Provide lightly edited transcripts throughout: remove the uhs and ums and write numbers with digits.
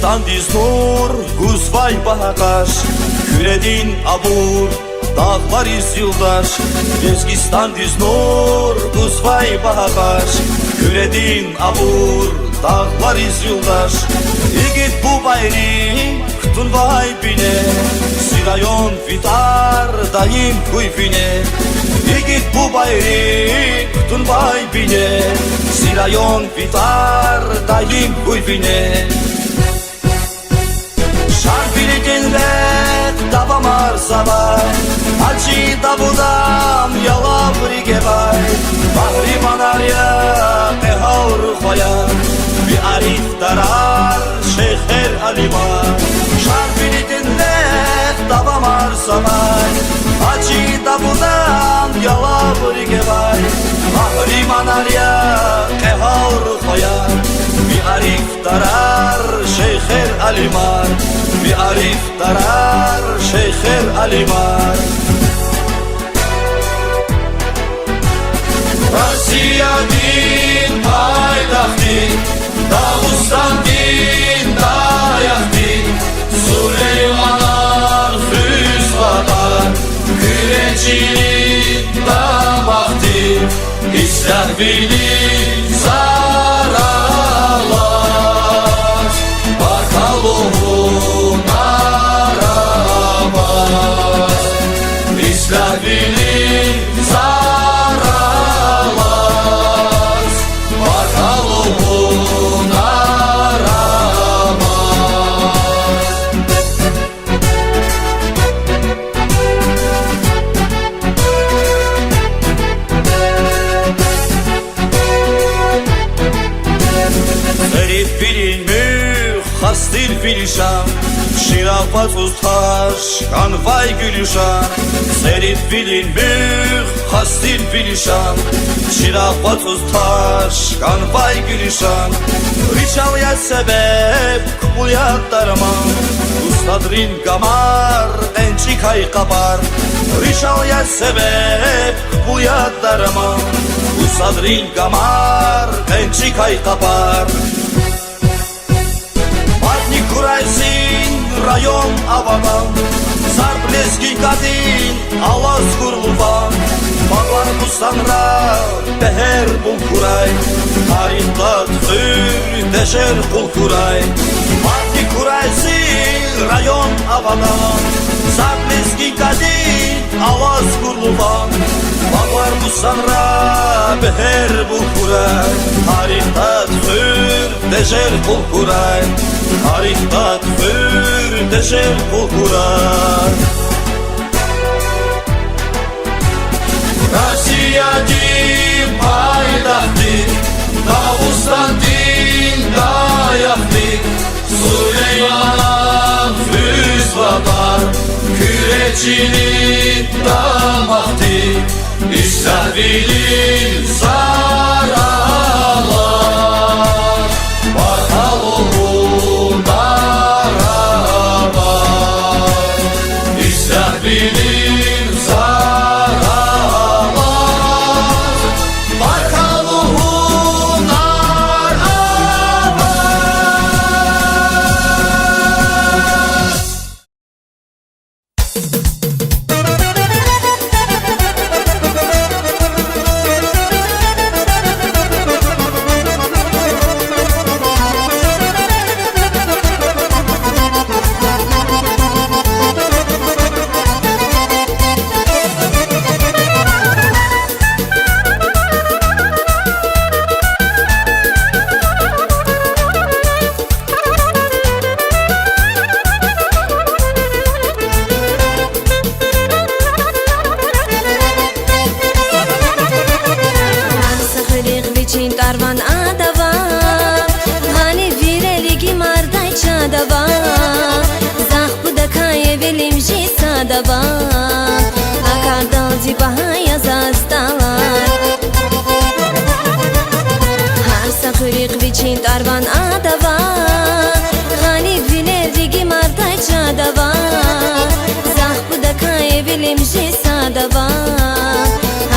Özbekistan diznur Guzvay bahakaş Küredin abur Dağlar iz yıldaş Özbekistan diznur Guzvay bahakaş Küredin abur Dağlar iz yıldaş İgit bu bayri Kutun vay bine Sirayon vitar Dayım kuyfine İgit bu bayri Kutun vay bine Sirayon vitar Dayım kuyfine Şarfili genlet Davam arsava Acı da budam Yala brige bay Bahri manarya Ehavru khoya Bir arif darar Şeyher alima Şarfili genlet Davam arsava Acı da budam Yala brige bay Bahri manarya Ehavru khoya Bir arif darar Şeyher alimar Bir arif darar Şeyher alimar Rusya din paytaxtı Dağıstan din dayaxtı Süleymanar Füzvadar Güreçinin damaxtı İstahvili zaralar Bakalım aramaz İstahvili zaralar Bakalım aramaz Herif bilinmüş Hastil filişan Şirafat ustaş Kanvay gülüşan Serif bilinmüş Hastil filişan Şirafat ustaş Kanvay gülüşan Riçalya sebep Kupulya darman Ustadrin gamar Ençik ay kapar Riçalya sebep Kupulya darman Ustadrin gamar Ençik ay kapar Kuraysin rayon avadan Sarpleski kadin alaz kurluvan Bağlar kustanra beher bul kuray Tarihta tüfür deşer kul kuray Mati kuraysin rayon avadan Sarpleski kadin alaz kurluvan Bağlar kustanra beher bul kuray Tarihta tüfür deşer kul kuray Tarihta tüfür deşer kul kuray Rusya din paytaxtı Dağıstan din dayaxtı Süleyman Füzvadar Küreçinin damaxtı İstahvili zaralar Bakalım İstahvili zaralar Bakalım aramaz Darvan adava Hani vireligi mardai çadava Zahbu da kaye velimji sadava Akardalci bahaya zazdalar Har sakırik viçin darvan adava Hani vireligi mardai çadava Zahbu da kaye velimji sadava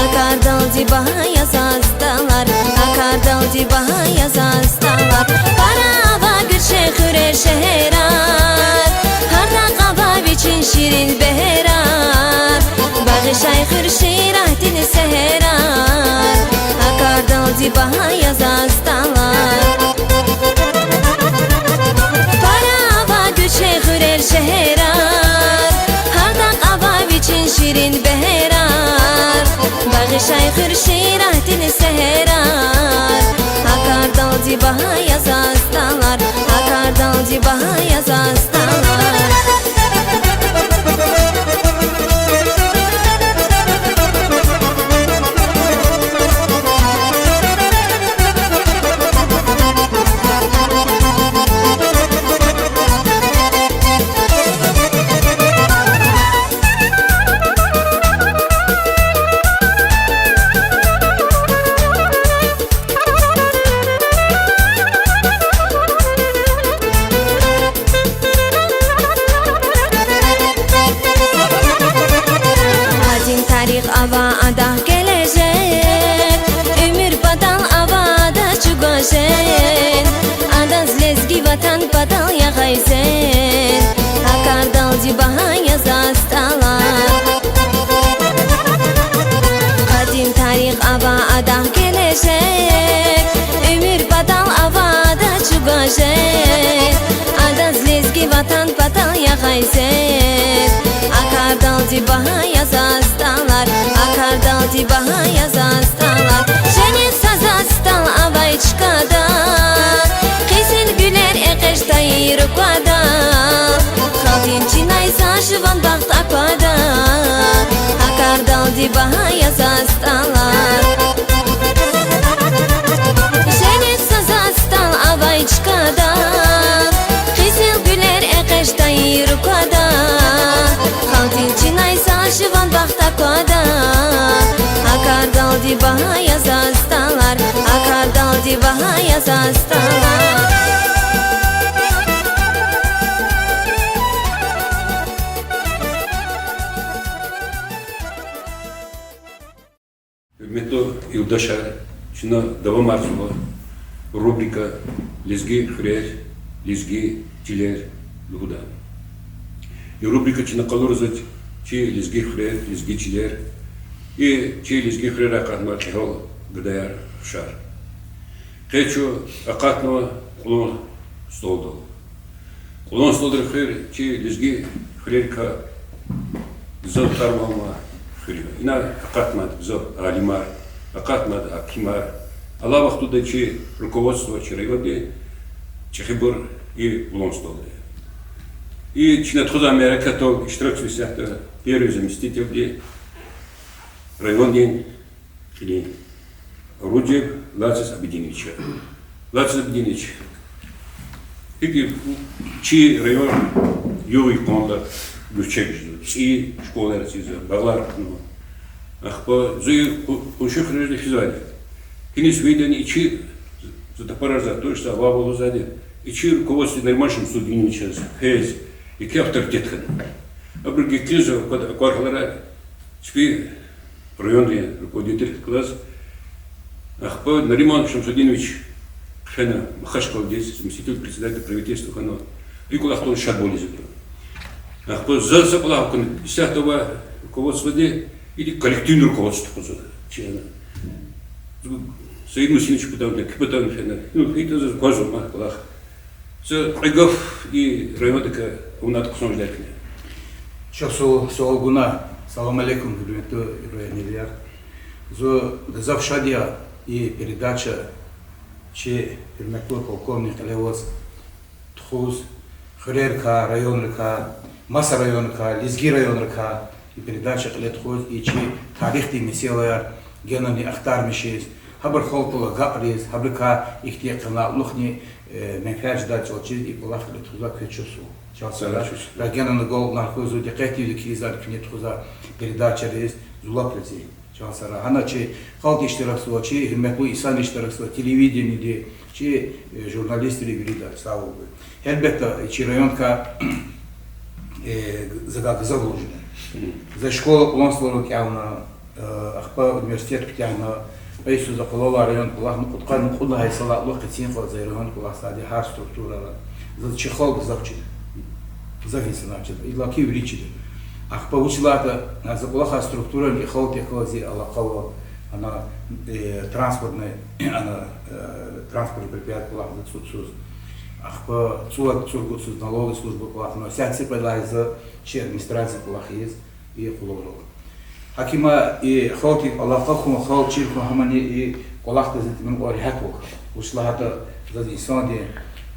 Akardalci bahaya zazdalar Akardalci bahaya zazdalar Para va gürşe hürer şehrar Her raqaba biçin şirin behrar Bağışay xürşir ahdini seherar Akardal zibaha yazastalar Parava güçe xürer şehrar Her raqaba biçin şirin behrar Bağışay xürşir ahdini seherar Akardal zibaha yazastalar Akardal zibaha yazastalar Ava adah gelecek Ömür badal avada çugaşen Adaz lezgi vatan badal yağaysen Akardal zibaha yazastalar Kadim tarih ava adah gelecek Ömür badal avada çugaşen Adaz lezgi vatan badal yağaysen Akardal zibaha yazastalar Akardal zibaha yazastalar Şenit sazastal avayçkada Kesin güler eqeştayı rukvada Xaltin çinay saşıvan baxt akvada Akardal zibaha yazastalar Şenit sazastal avayçkada Kesin güler eqeştayı rukvada Çinay saşıvan baxta koda Akardal zibaha yazastalar Akardal zibaha yazastalar Hürmetli yurttaşlar, şuna devam arzular. Rubrika Lezgi Hürer, Lezgi Ciler Luda. Rubrika çina kalırız çi Lezgi Hürer, Lezgi Ciler çi Lezgi Hürer akatma kehal gıdayar şar. Keço akatma kulon stoldu. Kulon stoldu Hürer çi Lezgi Hürer ka zor tarmama Hürer. İna akatmadı zor alimar, akatmadı akimar. Allah vaxtуда çi руководство чирайоди чехибур и kulon stoldu. И Чинатхуза Америкато iştirak süsyahtı первый заместитель район или Руджев Лацис Абединович. Лацис Абединович. Peki çi rayon yoğun konuda göçek çi şkollar çiziyor. Bağlar no. Ахпа зуй уших режде физали. Кинес видени içi затопораж за то, что ваволу сзади. İçi руководство нормальным судьбиным сейчас. Хез iki авторитет хан. А другие кризы, кварталара, спи районный руководитель класс. Ахпа Нариман Шамсудинович Шена Махашков здесь, заместитель председателя правительства Хано. И кулахтон Шадболи забрал. Ахпа за плавку десятого руководства или коллективное руководство члена. Саид Мусинович капитан Шена. Ну, это за кожу махалах. За Айгов и районника Унат Кусонждакня. Часу Суалгуна, салам алейкум, хürmetli İbrahimliler. Завшадия и передача, че хürmetli полковник Левоз Тхуз, Хюрерка, районника, Маса районника, Лезги районника, и передача Летхуз, и че тарихти меселаяр, генами ахтармишиз, хабар холтула гаприз, хабрика ихтиякана лухни, менфяж дать очи и полах Летхуза квечусу. Рагенаны гол нархузу декативли кизар кнетхуза передача рез зулаплези. Чансара ханачи халк иштираксу чи хürmetli insan иштираксу телевидениеде чи журналистleri бирида сау. Elbette чи районка загагза вложена. За школа планстволук явна ахпа университет птяна Пейсу за полова район кулах куткан куда хайсала лох китин фо за район кулах сади хар структура за чехол завчит. Зависит значит. И лаки увеличит. Ах получила за плохая структура не хол техози алакова она транспортная она транспортный предприятие платно цуцуз. Ах по цугуцуз налоговой службы платно. Сядьте подлайза че администрация плохиз и хулорова. Hakima i khawti alaqakum khaw chirku hamani i qolaqta zitmin qorihatuk uslahata zad insandi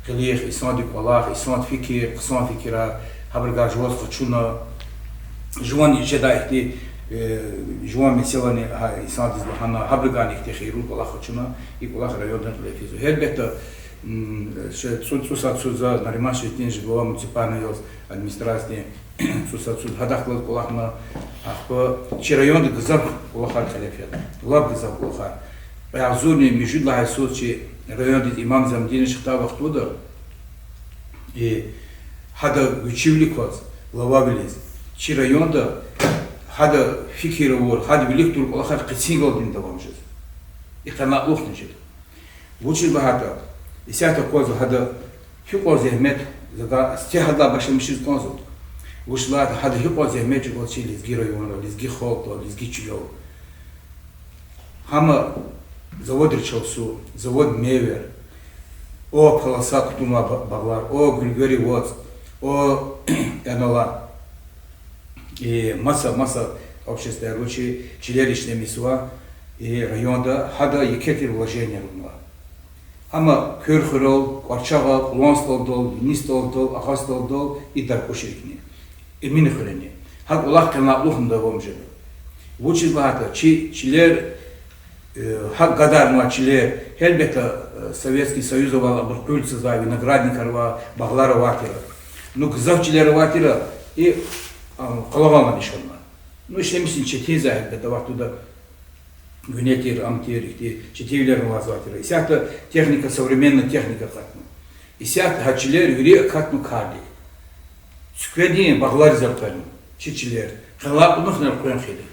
qilih insandi qolaq insand fikir qisand fikira habrga jwas qachuna jwan jadaihti jwan meselani insand zbahana habrga nikti khirul qolaq qachuna i qolaq rayondan lefizu helbetta Цусацуза наримаши тинж была муниципальная администрация Цусацуз хадахлад кулахна ахпа чирайон гзаб кулахар халефет лаб гзаб кулахар азурни мижуд лахайсуз чи район имам замдин шахта вахтуда и хада учивликоз лавабилиз чирайонда хада фикировор хада великтур кулахар кисигол дин давамжиз и хана лухнижит вучил бахата Исята козу хада хюко зехмет зага стехада башимшиз конзу ушлад хада хюко зехмет жуго чили лизги района лизги холто лизги чило хама завод речелсу завод мевер о полоса кутума баглар о григорий воц о энала и масса общества ручи чилеричные мисуа и районда хада екетир вложения рудного Ama körxürol, qarçağa, ulanstol, nistol, axastol и даркоширикни. Эмини хөрени. Хак улах канаблухында вомжы. Вучиз бахата чилер хак гадарма чилер элбетте Советский Союз вала буркульцы за виноградникарва, баглара ватира. Ну гзавчилер ватира и қалавална нишанма. Ну иштемисин четеза элбетте ватуда Гунетир, амтирихти, четивлер вазватира. Исята техника, современная техника катну. Исята хачилер, юри катну карди. Скведин баглар запкану, чичилер. Хала унухнер куэн хили.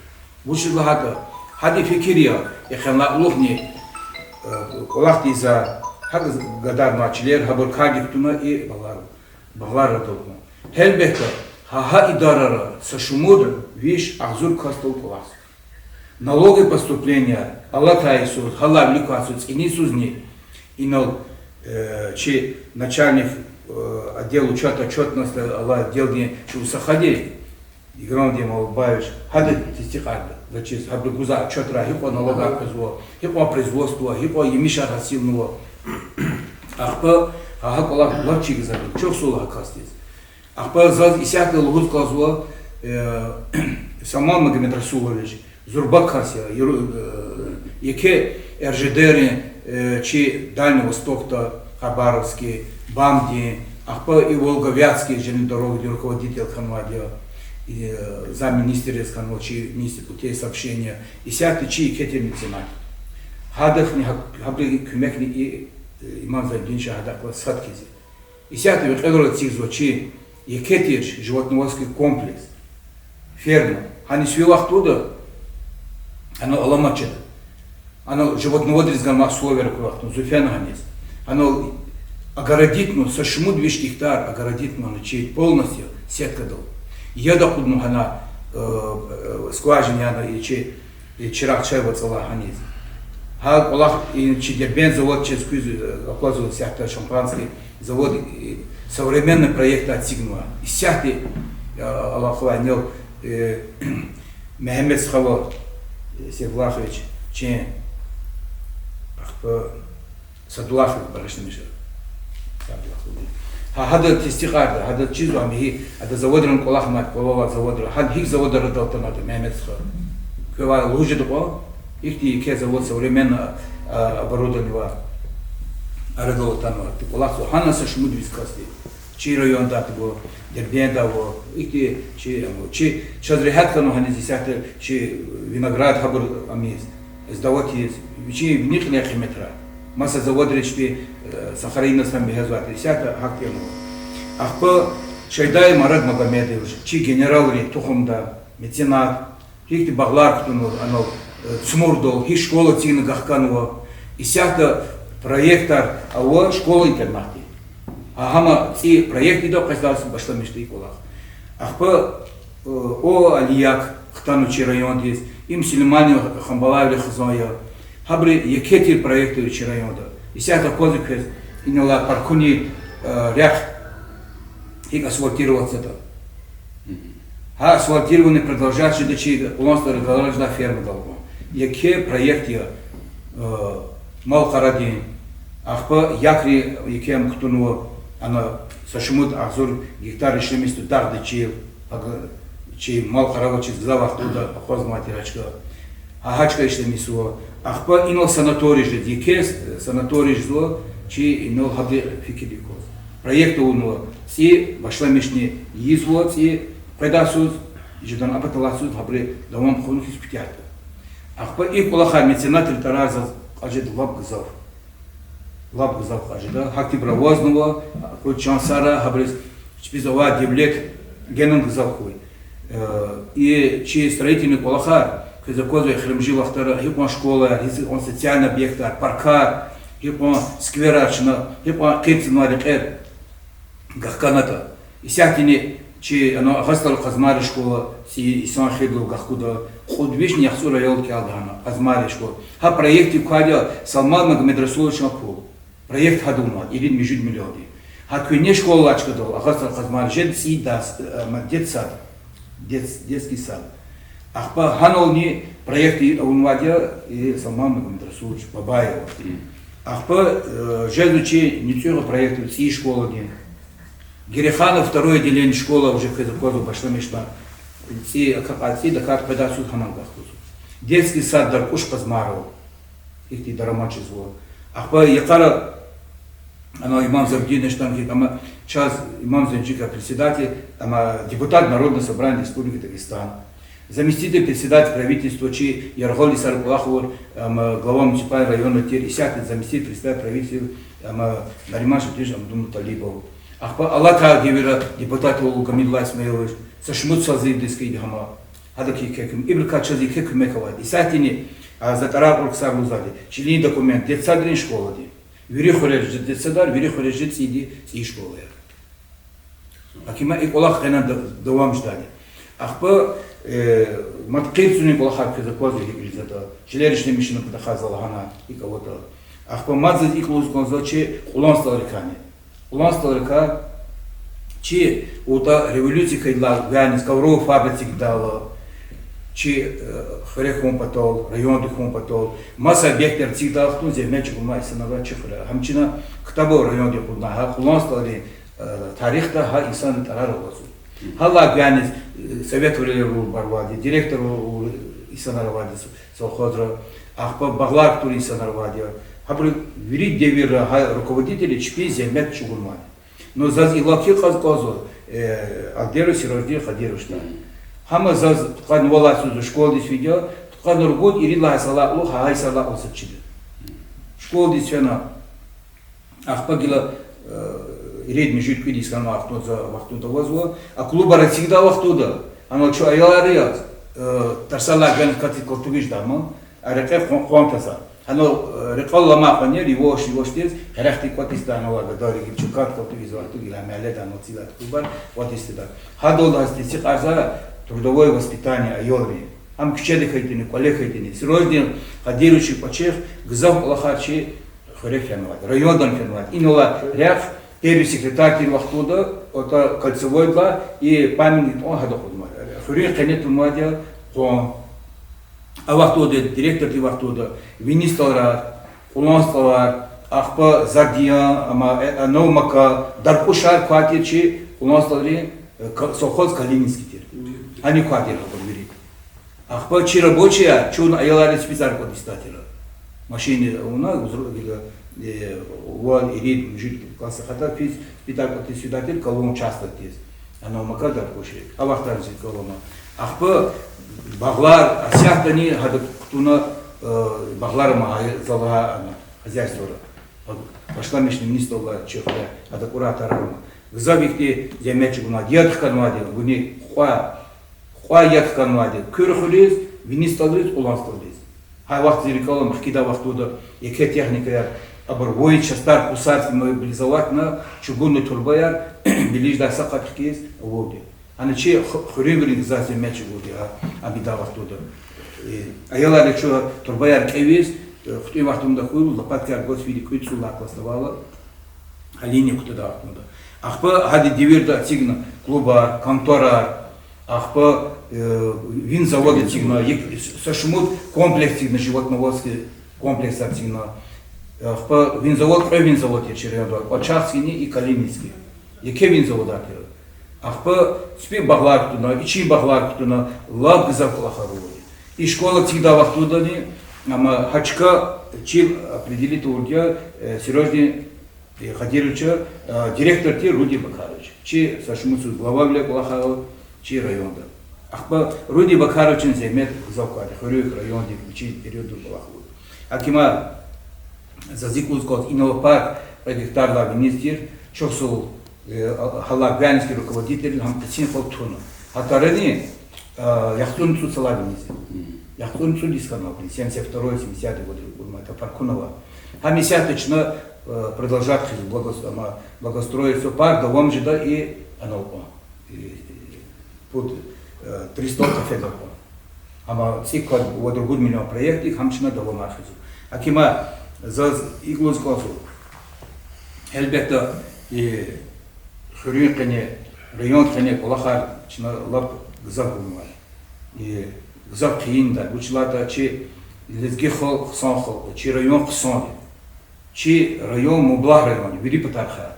Вучи лагата, хади фикирия, и хала улухни, улахти за хад гадар мачилер, хабар карди ктуна и баглар ратолкну. Хелбекта, хаха идарара, сашумуд, виш, ахзур кастол кулас. Налоговые поступления, Аллаха Иисус, Халав Ликасуц, и Нисузни, и че начальник отдела учета отчетности, Аллах делни, что у Сахади, и гранди Малбаевич, хады тестихада, зачем, хабы гуза отчетра, хипо налога производства, хипо производства, хипо емиша расилного, ахпа, ахак Аллах лапчик забыл, что в сулах кастис, ахпа заз исяка лугуз казуа, сама Магомед Расулович, Зурбак Хасия, яке РЖДР, чи Дальний Восток-то, Хабаровский, Бамди, ахпа и Волговятский железной дороги, руководитель Ханвадия, и замминистра Ханвадия, чи министр путей сообщения, и сяты чи кетер меценат. Хадах не хабли кюмекни и имам Зайдинша хадакла садкизи. И сяты векедро цизо, чи якетер животноводский комплекс, ферма, хани свилах туда, Оно аламачет, оно животноводец гамма словер курахтун, зуфян ганес. Оно огородит, ну, со шуму 200 гектар, огородит, ну, начать полностью сетка дал. Я доходну гана скважине, она и чирак чай вот цела ганес. Ха колах и чидербен завод через кузу оплачивал сяхта шампанский завод, современный проект от Сигнуа. И сяхты Аллаху нел Мехмед Схало Севлахович, че Садулахов барашный мишер. Хада тестихарда, хада чизу амихи, хада заводран колахмат, колова заводра, хад хик заводра радалтамата, Мехмед Схало. Ква лужи дупо, ихти ке завод современно оборудованного радалтамата. Колахсу хана сашмуд вискасти. Чи район датого, Дербен дavo, ихти чи чазрихатка но хани зисяте чи виноград хабар амиз, сдавати чи вникне химетра. Маса заводречпи Сахарина сам бехазват, зисяте хактему. Ахпа Шайдай Марат Магомедович, чи генерал ри тухумда, меценат, ихти баглар ктуну, ано цмурдол, хи школа цигна гахканова, исяте проектор, аво школа интернати. Ахама ци проект идо каздасы башламешты иколах. Ахпа о алияк хтанучи район дис им силимани хамбалавли хазоя. Хабри якетир проекты учи районда. И сята козыкез инала паркуни рях их асфальтироваться то. Ха асфальтирование продолжать ждачи у нас продолжать ферма долго. Яке проекты мал харадин. Ахпа якри якем ктуну она сашмут азур гектар ишемисту тарды чи мал харавачи завах туда хоз матерачка. Ахачка ишемису. Ахпа инол санаторий ждет. Яке санаторий ждет чи инол хаби фикидикоз. Проект уно си башламешни изло си предасуз ждан апаталасуз хабре давам хунхис питят. Ахпа и кулаха меценат тараза ажет лаб гзав. Лаб гзав ажеда хакти бравозного чансара хабрес спизова девлет генон гзав хуй. И чи строительный кулаха козакозы хремжил автора хипон школа, он социальный объект, парка, хипон скверачна, хипон кепсинвали эр гахканата. И сятини чи оно гастал казмари школа си исан хедлу гахкуда худвиш няхсура елки алдана казмари школа. Ха проекти кадя Салман Магомедрасулович пул. Проект хадума или между миллионы. Ха куне школа ачкадал гастал казмари жед си дас детсад детский сад. Ахпа ханолни проекты унвадя и Салман Магомедрасулович Бабаева. Ахпа жедучи ницюга проекты си школа не. Гереханов второе отделение школа уже в Казакозу пошла мечта. И как подасу хамангахтузу. Детский сад Даркуш Казмаров. Их ти дарамачи зло. Ахпа якара она имам Завдин Штанги, там час имам Занджика председатель, там депутат Народного собрания Республики Дагестан. Заместитель председателя правительства Чи Ярголи Саркулахов, глава муниципального района Тир, заместитель председателя правительства Нариман Шатиш Амдун Талибов. Ахпа Аллаха Гевера депутат Лугамидла Исмаилович, Сашмут Сазидский Дхама, Адаки Кеким, Ибрка Чази Кекмекова, Исатини Затара Урксарузали, Чили документ, детсадрин школа. Вири хорежит детсадар, вири хорежит сиди си школы. Акима и Аллах Хена давам ждали. Ахпа маткирцуни Аллаха Казакози Гибризата, Чилеришни Мишина Патахазала Хана и кого-то. Ахпа Мадзад Иклус Конзачи, Улан Сталрикани. Улан Сталрика, Чи ута революция кайдла, Ганис, Кавров фабрики дала, Чи Хрехом потол, район Духом потол, масса объектов цигдал, кто здесь мячик умайся на вачифра. Хамчина, кто район Духовна, Улан Сталри, тарихта, ха Исан Тараровазу. Халла Ганис, совет в Барваде, директор Исан Араваде, Салходра, Ахпа Баглар Тури Исан Араваде. Хабры верить девера руководители чпи земят чугунмани. Но за илаки казказу агдеру сирожди хадирушна. Хама за ткан воласу за школы свидя, ткан ургод ирила сала у хай сала усачиды. Школы свена ахпагила ред между кидискан ахту за вахтуда возло, а клуба всегда вахтуда. Оно что аялария тарсала ган катикотугиш дама, а река хонтаса. Оно реколла махане ривош тез харахти Пакистан олага дори гичукат коту визуату гиламеле да ноцилат кубар вот истеда хадол асти сиқарза трудовое воспитание айорми ам кчеде хайтини коле хайтини сирождин хадиручи пачех гзав алахачи хорефянват райондан фянват инола ряф первый секретарь вахтуда это кольцевой два и памятник он хадохудма хури канет умадя по а вахтуда директор ти вахтуда министрlar, улансталар, ахпа зардия, наумака, дарпушар квартирчи, улансталри совхоз Калининский тир. Они квартиры подбери. Ахпа чи рабочие, чун аялари специально подистателя. Машины у нас вон ирид жить класса хата физ специально подистатель, колон часто тез. А наумака дарпуши. А вахтарзи колона. Ахпа Баглар, асяхтани хада ктуна Баглар мага залага хозяйство. Пошла мишни министр чехля, хада куратора. Гзавихти земечугуна дядхканвади, гуни хуа ядхканвади. Кюрхулиз, министрлиз, уланстрлиз. Хай вахт зерикала махкида вахтуда, яке техника абар воин частар кусарский мобилизовать на чугунный турбаяр, билиждаса капикез, води. Ана че хуреврин зазе мячи води, абидава туда. Аяла лечо турбаяр кевиз, хтуй вахтумда хуйл, лопаткар госвиди куйцу лакластавала, алине кутада ахтумда. Ахпа хади диверда тигна клуба, контора, ахпа винзавода тигна, сашмут комплекс тигна животноводский комплекс тигна. Ахпа винзавод, винзавод я череда, Очакский и Калининский. Яке винзавод атер. Ахпа спи баглар туда, ичи баглар туда, лаб гзаклахаруди. И школа тигда вахтудани, ама хачка чил определит урдя Сережный Хадировича, директор ти Руди Бакарович. Чи сашмусу глава бля Кулахава, чи районда. Ахпа Руди Бакаровичен займет завкади, хорюк районде, чи периоду Кулахаву. Акима зазикулскот инновапак гектарла министр, чосул халак вянский руководитель, хамтасин фалтуну. Атарани яхтун цуцала министр. Яхтун цудисканов, 72-70 годы, это Паркунова. Хамисяточно продолжать благоустроиться парк до Вомжида и Аналпа. Под 300 кафедров. Ама цикл другой миллион проектов, хамчина до Вомархизу. Акима за иглузкосу. Эльбекта и хурюкане, районкане, Кулахар, чина лап гзабумай. И гзаб киинда, учлата чи лезги хол хсанхол, чи район хсанди. Чи район Мублах район, вири патарха,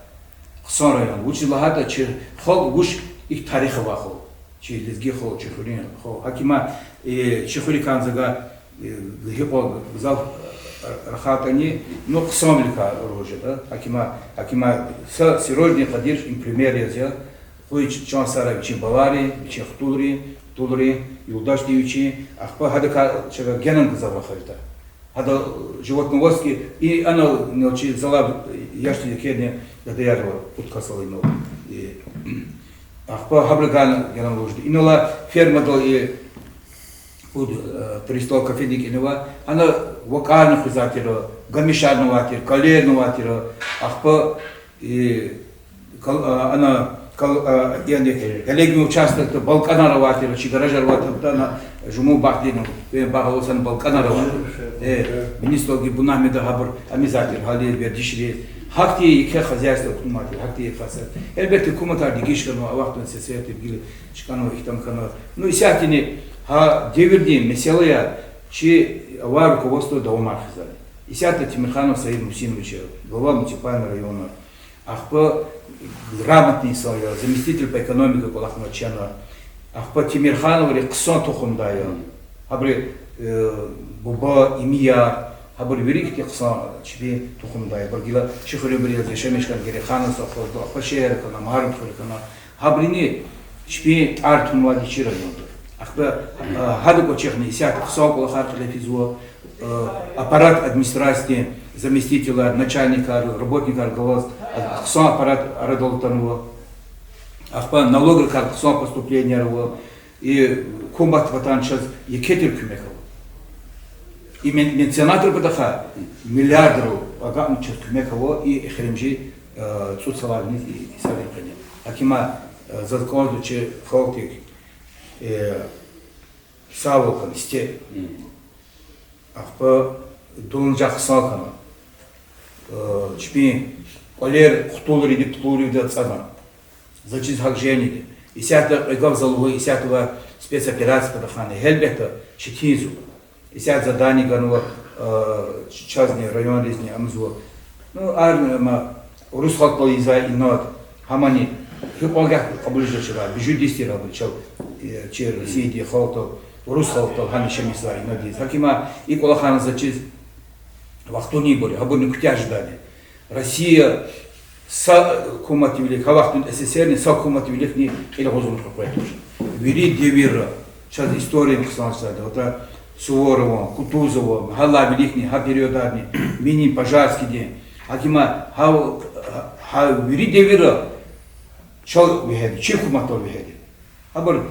хсан район, учи лахата чи хол уж их тарихи вахол, чи лезги хол, чи хурин хол. Акима чи хурикан зага хипол зав рахатани, но хсан велика рожи, да? Акима Сережный Хадирович им пример я, хуй чан сара чи Бавари, чи Тулри, и удачливичи, ахпа хадака чага генан завахарита. Хада животноводский, и она научи зала яшти кедне ядеярва уткасала ино. Ахпа хабраган генан ложди. Инола ферма до и под 300 кафедик инова, она вокальных изатира, гамишарного атира, калерного атира, ахпа и она коллеги участвуют Балканарова атира, чигаражарова атира, жуму бахдину, багалосан Балканарова. Министр Гибунамида Хабр, Амизатир, Халил Бердишри, Хакти и хозяйство Кумати, Хакти и Хасад. Эльбекты Куматар Дигишкану, Авахтун Сесети, Гили, Чкану, Ихтамкану. Ну и сятини, Деверди, Меселая, Чи Авар руководство Даумархизали. И сята Тимирханов Саид Мусинович, глава муниципального района, Ахпа грамотный слоя, заместитель по экономике Кулахмачана, Ахпа Тимирханов Рексон Тухумдая, Хабри Буба, Имия, Хабр Верик Тексан, Чби Тухумдая, Баргила, Шихурибрил, Шемишкан, Герехана, Пашеркана, Марухаркана, Хабрини, Чби Артунвади Чирайонда. Ахпа Хадуко Чехни, Сят, Сокола Харкалефизуа, аппарат администрации, заместителя, начальника, работника, Хсан аппарат Радолтанова, Ахпа налоговый Хсан поступления и Кумбат Ватан сейчас Екетер Кюмехов. И меценатор Батаха миллиардеров агам часть Кюмехова и Хремжи Цуцалавни и Савенкане. Акима закладывает фолтик Савокан сте. Ахпа Дунджах Сакана. Чпи Олер Хтулри Диптулри Дацана. Зачист Хакжени. И сята Регав Залуы, и сятого спецоперации Патаханы. Хельбета Читизу. И сят задание Ганова Чазни район Резни Амзу. Ну, армия Русхат Полиза и Нод. Хамани. Хипогах оближа вчера. Бежу дистира обучал. Чер Сиди Халтов. Русхалтов Ханиши Мисла и Нодиз. Хакима и Кулахана зачист. Вахтуни были. Хабурни Кутя ждали. Россия са кумати велик, хавахтун СССР не са кумати велик не или гозун хапайтуш. Вери девира, час история мхсанса, это Суворова, Кутузова, Хала великни, ха периодарни, Минин Пожарский день. Акима ха вери девира, чал вихеди, чи куматор вихеди. Абар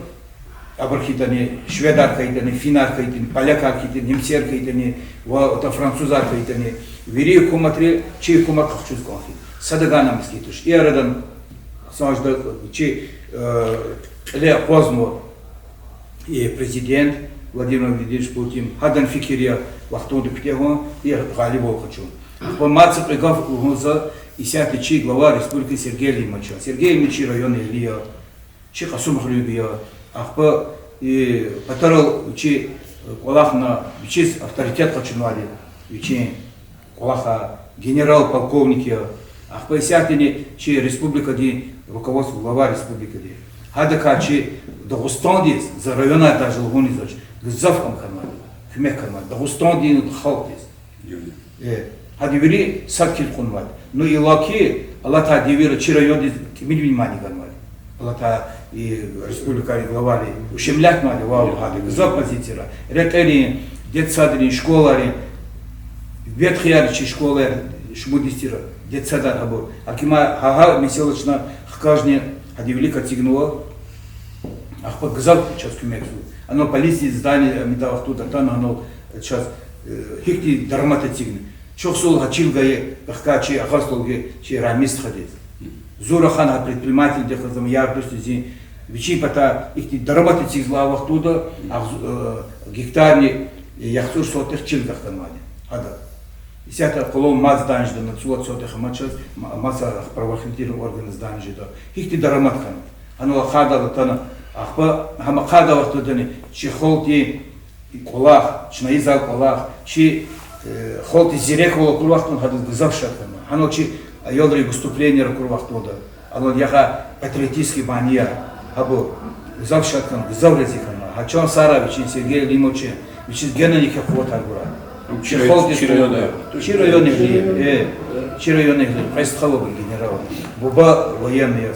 абархитани, шведар кайтани, финар кайтани, поляк кайтани, немцер кайтани, ва французар кайтани, вери хуматри, чи хумат хчуз конхи. Садаганам скитуш. И арадан сажда чи ле позмо и президент Владимир Владимирович Путин хадан фикирия вахтунду птего и галибо хочу. По маце пригав угоза и сяти чи глава республики Сергей Лимача. Сергей Лимачи район Илия, чи хасум хлюбия, ахпа и патарал чи колахна бичис авторитет хочу нали, бичи колаха генерал-полковники, ахпа сятини чи республика ди руководство глава республики ди. Хадака чи Дагестан ди за района даже лгуни зач. Гзавкам канали, хмек канали, Дагестан ди халк ди. Hadi biri sakil konmalı. No ilaki Allah ta devir çirayodi kimin bilmani kanmalı. Allah ta республика главали ущемлять мали вау хады за позиция. Ретели детсадри школари ветхияри школы шмудистира детсада або. Акима хага меселочна хкажне hadi велика тигнула. Ахпа гзав час кумексу. Оно полиции здание металлах тут там оно сейчас хикти дармата тигн. Чохсул хачилгае бахкачи ахастолге чи рамист хадит. Зурахан предприниматель дехазам ярдости вичи пата ихти дармата тигзлавах туда гектарни яхсур сотых чилгахтан мали. Ада. Исята колом маз данжда на цуат сотых мачас маса правоохранительных органов данжда. Ихти дарматхан. Оно хада тана ахпа хама хада вахтудани чи холти колах чнаизал колах чи холти зирекова курвахтун хадыз гзавшатана. Оно чи йодры выступления курвахтуда. Оно яха патриотический мания або гзавшатан гзаврезикана. Хачон Саравич Сергей Лимович вичис генерика хвотаргура. Чирайоны гли, чирайоны гли. Хайстхаловый генерал. Буба военный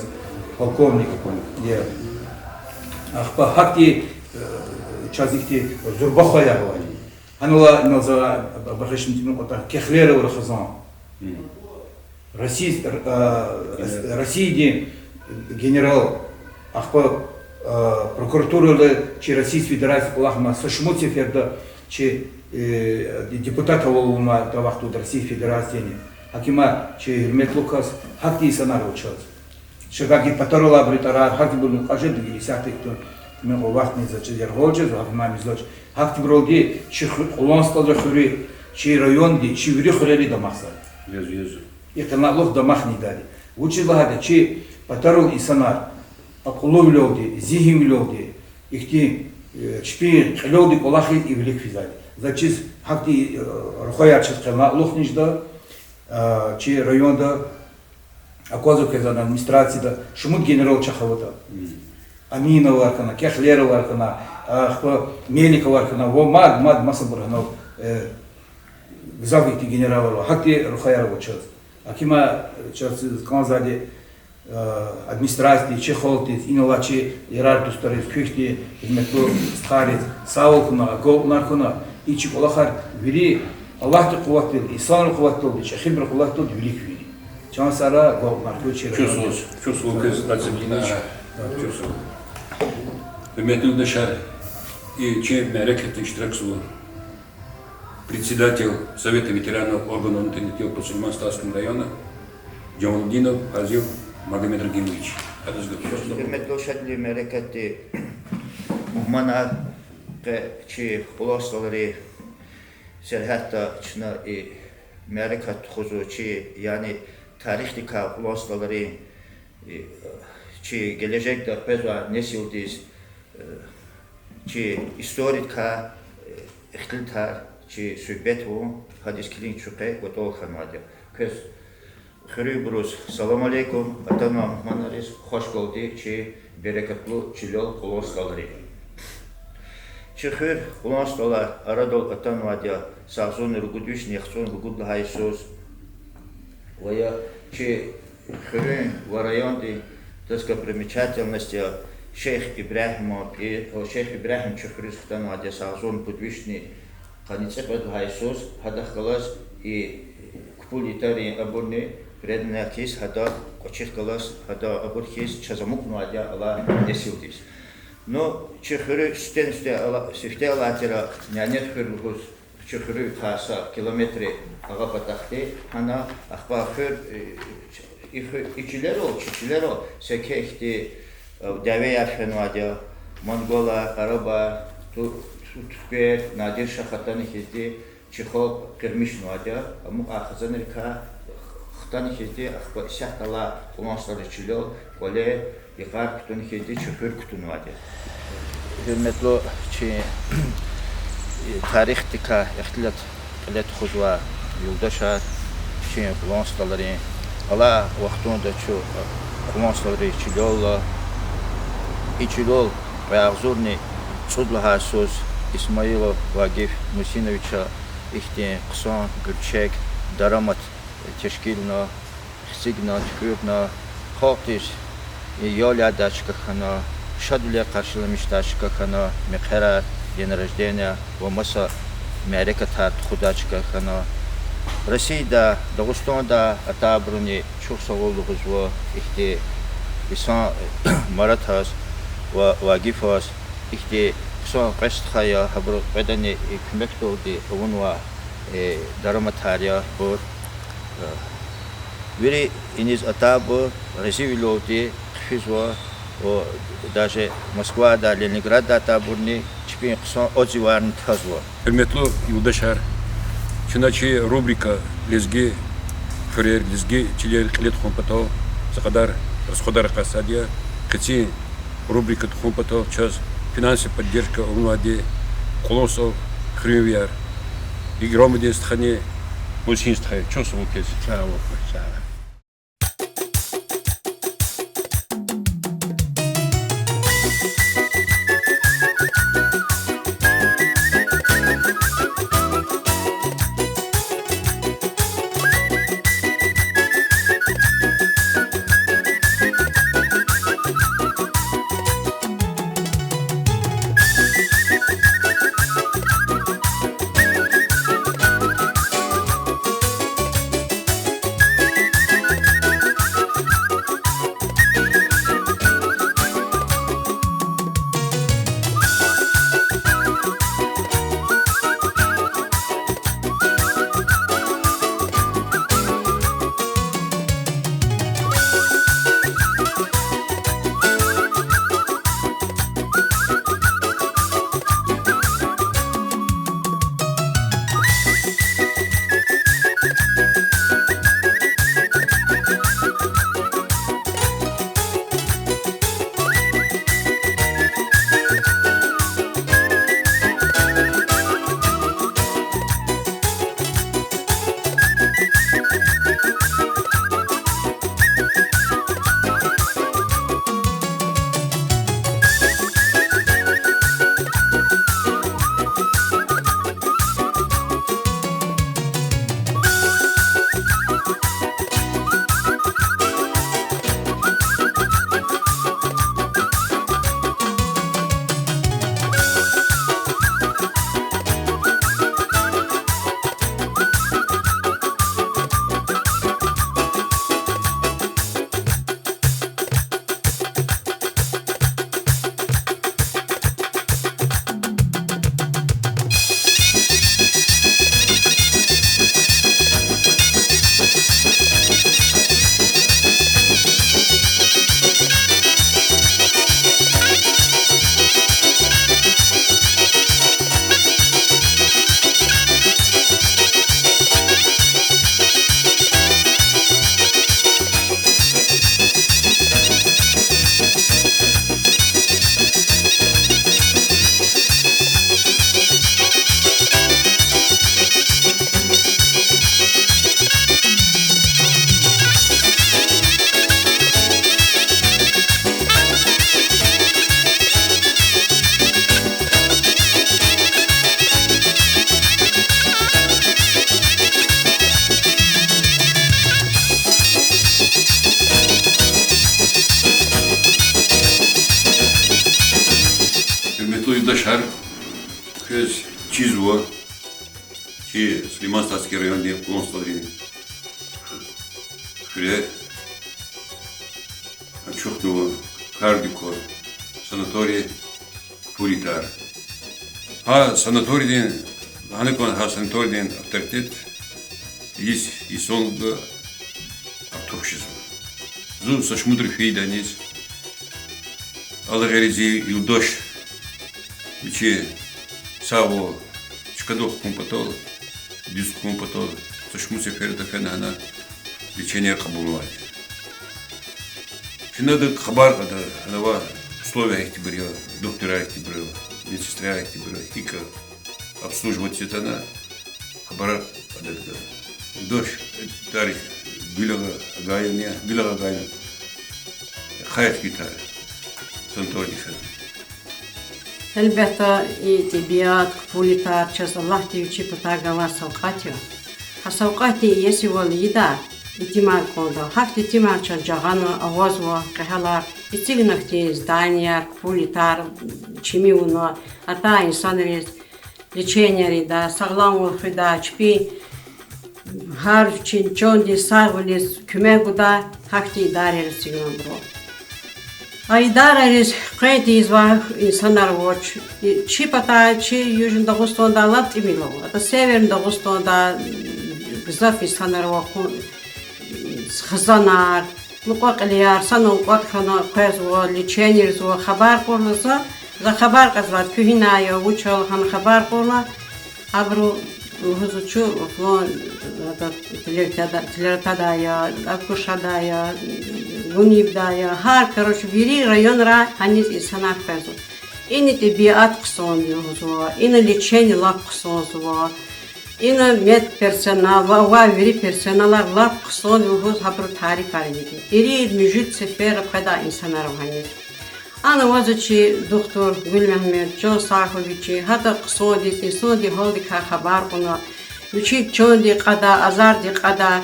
полковник. Ахпа хакти чазикти зурбахая говорит. Анула наза бахашим тиму кота кехлера урахазан. России генерал ахпа прокуратура чи Российской Федерации полахма сошмути ферда чи депутата волума тавахту Российской Федерации. Акима чи Гермет Лукас хакти санар учат. Шагаги патарола бритара хакти был кажет десятый кто мы вахтни за чер голче за мами зоч хакти броги чи улансталда хури чи районди чи вири хурели да махса. Езу. Это налог да махни дали. Учила чи патарол и санар акулов люди, зигим люди, ихти чпи люди колахи и велик физали. Зачис хакти рухаячит кема лохнижда чи районда акозу кезан администрации да шумут генерал Чаховата. Аминова аркана, Кехлерова аркана, Мельникова аркана, мад масабургана гзавити генерала хакти рухаярова час. Акима час канзади администрации чехолти иналачи ирарту старис кюхти измету старис саулкуна голнаркуна и чиколахар вери Аллах ты куваттил, Ислам куваттил, Чехибр куваттил велик вери. Чан сара голнарку чехолти. Чувствовал, как Владимирович. Чувствовал. Пометил дышали. И чем мерекет Штрексу, председатель Совета ветеранов органов внутренних по Сульман-Ставскому району, Джамалдинов Азил Магомед Рагимович. Hürmetli uşaklı mereketi muhmana ki ulusları serhatta içine mereket huzu ki yani tarihlik ulusları ki gelecekte pezva nesildiz ki historik ihtiltar ki sübbet o hadis kilin çuke gotol khanmadı. Köz Хюрий Брус, салам алейкум, атана манарис, хош голди, чи берекетлу чилел улос калри. Чи хюр улос кала арадол атан вадя сазун ругудуш нехцун ругудла хайсус. Вая чи хюрин в районе достопримечательности шейх Ибрахимов и шейх Ибрахим чухрис атан вадя сазун будвишни канице под хайсус хадахкалас и купулитари абурни Преднакис хада кочих калас хада абурхис чазамук нуадя ала несилдис. Но чихыры сифте алатера нянет хыргус чихыры каса километре ага патахте ана ахбахыр ичилеро секехти даве яшенвадя Монгола Араба Туркер Надир Шахатани хизди чихо кирмишнвадя аму ахазанырка хтани хизди ахба сяхтала кумаслары чилел коле Yıkar kutunu kedi çöpür kutunu vardı. Hürmetli tarih tika ihtilat kılet xuzva yoldaşlar kullanışları ala vaxtında çu kullanışları içilol ve ağzurni çudlaha söz İsmailov Vagif Musinoviça ihti kısan gürçek daramat teşkilna xsigna tükürna xaltiş Yoля дачкахана, шадуля каршиламиш дачкахана, мехера день рождения, вамаса Америка тат худачкахана. Россия Дагестанда атабруни чухсаволугузва ихти исан маратас вагифас ихти сон qestхая хабру бедани кмектоди онва дараматария бор вери иниз атабу резивилоди даже Москва, да, Ленинград, да, табурни, чипин кусон отзыварын тазва. Hürmetli yoldaşlar, Çinaçi rubrika lezgi, Фюрер lezgi, Çiler Klet Хуmpatov, Закадар Расходар Касадия, Каци рубрика Хуmpatov, час финансовая поддержка Унвади, Колосов, Хрювяр, и громадин стране Мусинстхай, чёс вукез. Чао, чао. Yoldaşlar, köz çizvo, ki Süleyman Statski rayonunda kullanışları şuraya çok doğru, kardikor, sanatoriye Пулитар. Ha sanatoriden, hanekon ha sanatoriden авторитет есть и солга автопщество. Зу со шмудрых виданец, алгорези и дождь, биче саво шкадох компатол, дюс компатол, со шмусе ферда фенана, бичение кабулвать. Шинада хабар када, анава условия их тибрила, доктора их тибрила, медсестра их тибрила, хика обслуживать сетана, хабара када. Дождь, тарих, билага гайна, хайт гитар, сантодиха. Elbette tabiat, pulitar, Allah diye pataga var savqatı. Ha savqatı yesi walida ihtimal konuda. Hakt ihtimal çağana avaz var, kahalar, istignakti zdaniya, pulitar, çimi ona, ata insanlar лечение да, sağlam olfida, çpi har çondi sağlis kümeguda hakti idare signon bro. Айдарарис кредиз ва insanlar воч чи пата чи южн Дагыстанда лап имило. Это северн Дагыстанда гзаф insanlar ва хазанар мукаклияр сану катхана кез ва лечение ва хабар корлса за хабар казват кюхиная учал хан хабар корла абру хузучу флон телертадая акушадая гунибдая хар короче вери районра ханис insanlar казу ини табиат ксон юзва ини лечение лап ксон зва ини мед персонал ва вери персоналар лап ксон юз хабр тарих кариди ири мюжит сефер када insanlar ханис Ana vazıçı doktor Gül Mehmet, John Sarhoviçi, hatta kısodi, sodi holdi ka haber ona, üçü çoğunди kada, azardi kada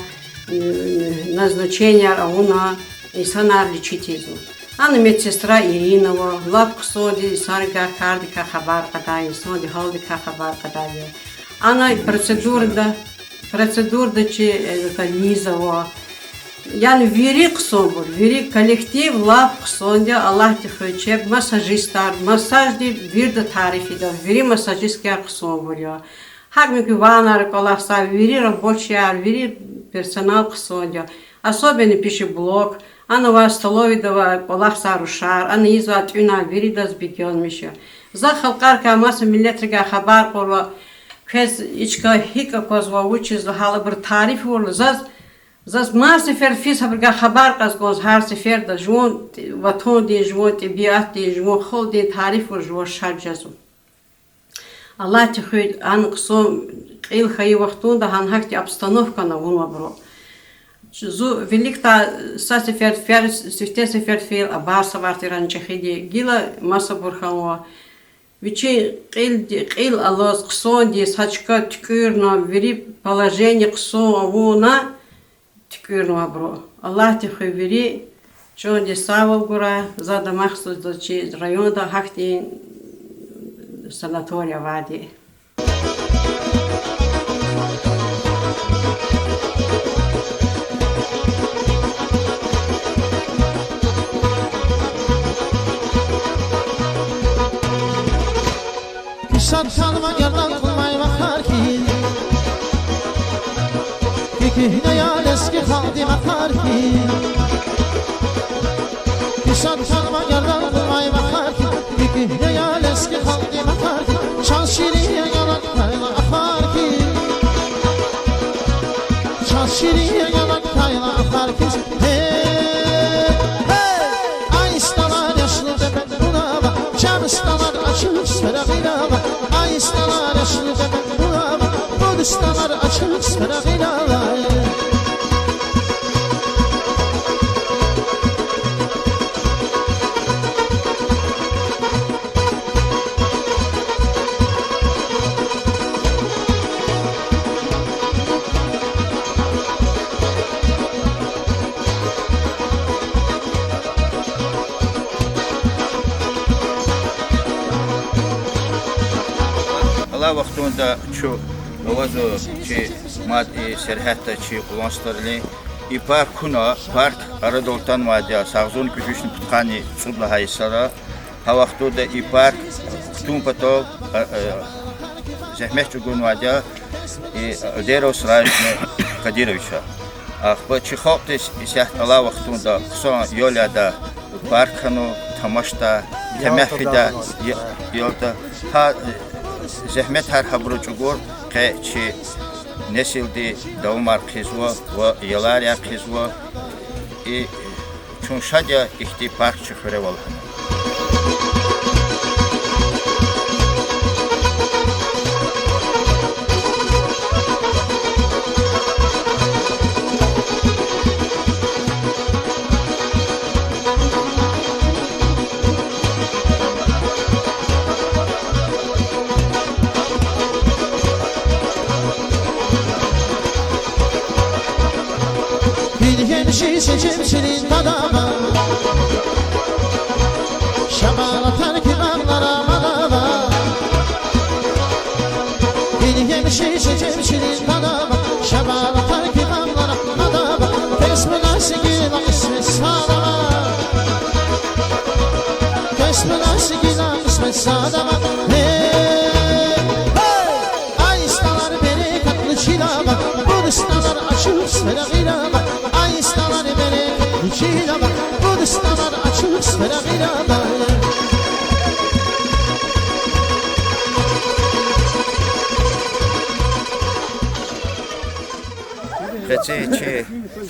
назначения ona insanlar лечитизу. Ana медсестра Иринова, лап кısodi, sarga kardi ka haber kada, sodi holdi ka haber kada. Ana процедурда çi Лизова. Yani veri kısımdır, veri kolektiv laf kısımda Allah tefeccüp masajistler, masaj di bir de tarifidir, veri masajistler kısımdır ya. Hakmiki vanar kolaksa veri рабочая, veri personal kısımda. Особенно пищеблок, она вас столовидова kolaksa ruşar, она izvat üna veri de zbigionmişa. За халкарка маса миллетрига хабар korla, kez içka hika kozva uçiz hala bir tarif orla zaz. Zas mar sefer fis haberga haber qazgoz har sefer da jwon vaton de jwon tabiat de jwon khol de tarif و jwon sharjazu Allah tkhid an qsom qil khay waqtun da han hakti обстановка на вон бро zu velikta sa sefer sefer fil abar savartiran chkhidi gila masa burkhanwa Вичи qil Allah qson de sachka tkürna veri положение qson avona Тиквирно бро. Allah te xeveri çon de sağol gura zada mahsus da çi rayonda hakti sanatoriya vadi. Kışat çalma yerden kılmay bakar ki Kihne yal eski haldi bakar ki Kışat çalma yerden kılmay bakar ki Kihne yal eski haldi bakar ki Şans şiriye yanaklarla akar ki Şans şiriye yanaklarla akar ki Hey, hey Aystalar yaşlı bebek buna bak Camistalar açılıp sferagıyla bak Aystalar yaşlı bebek buna bak Budistalar açılıp sferagıyla bak Allah vaxtında çu ovazo çi mad serhatta çi qulanstarli ipar kuna park aradoltan vadiya sağzon küçüşün tutqani çubla haysara ha vaxtında ipar stun patol zahmet çugun vadia Alderos Rajne Kadirovića. Bu Çixoptis isyaht ala vaxtunda son yolyada barkanu tamaşta temehfida yolda ha zahmet her habru çugur qeçi nesildi davmar qizwa ve yalarya qizwa çun şadya ihti park çıkıre valhan. Bir hemşi seçimsinin tadama Şamala terkimanlara manava Bir hemşi seçimsinin tadama Şamala terkimanlara manava Tesmina sigila ismi sadama Tesmina sigila ismi sadama Ay istalar beni katlı çilama Bu istalar açıp sferagilama Ay istalar beni katlı çilama Bu istalar açıp sferagilama Qeçi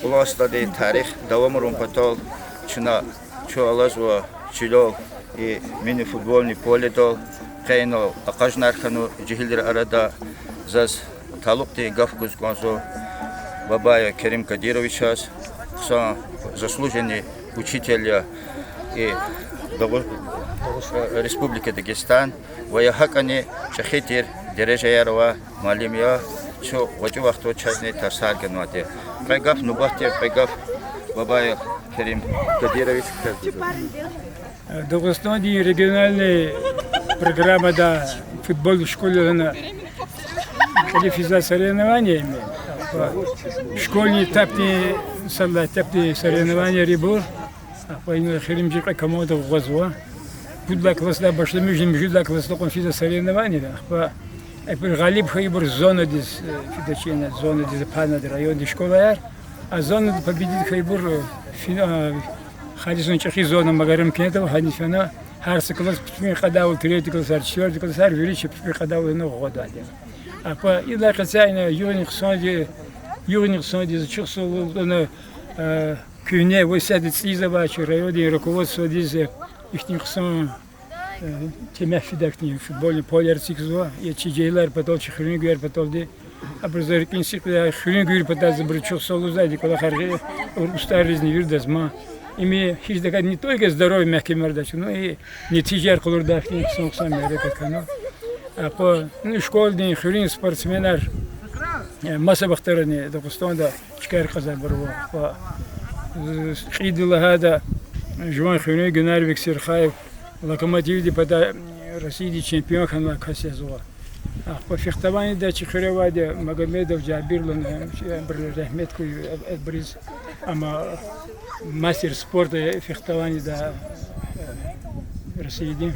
ulaşladı tarix davamırım patol çına çoğalaz ve çilol mini futbolni poledol qeyno aqajnarkanu cihildir arada zaz talukti gafkuz gonzo Бабая Керим Кадировича, заслуженный учитель Республики Дагестан, вояхакани Шахитир Дережаярова Малимия, что в эти вахту частный Тарсарганвате. Пайгав Нубахте, Пайгав Бабая Керим Кадирович. В Дагестане региональная программа да футбол в школе на квалификация соревнованиями. Школьные этапные соревнования ребор, по херимжи команда Гозва. Будла класса башли между класса конфиза соревнования. По галиб хайбур зона дис фидачина зона дис пана район школаяр, а зона победит хайбур хадисон чахи зона магарам кентов хадисона харс класс пми хадау третий класс четвертый класс величие пми хадау на года. А по ила касайна южных сонди зачёсал на кюне высадит слизова районе руководство дизе ихних сон темя фидактни футбольный полярцикзва я чижейлар потом хрюнгер потом де образовательный цикл хрюнгер потом забрчёсал сзади когда харге устаризни вирдазма ими хиздага не только здоровье мягкий мордач но и не тижер кулурдахни сон сам мерека кано а по школьный хрюн спортсменар مسا بختارني دقستان دا چکار خزان برو و خيد الله هذا جوان خيوني جنار بكسر خايف لكماتيو دي بدا رسيدي چمپيون خان كاسيا زوا اخ في اختباني دا چخري وادي مغمد وجابير لنا بر رحمت كو بريز اما ماستر سبورت في اختباني دا رسيدي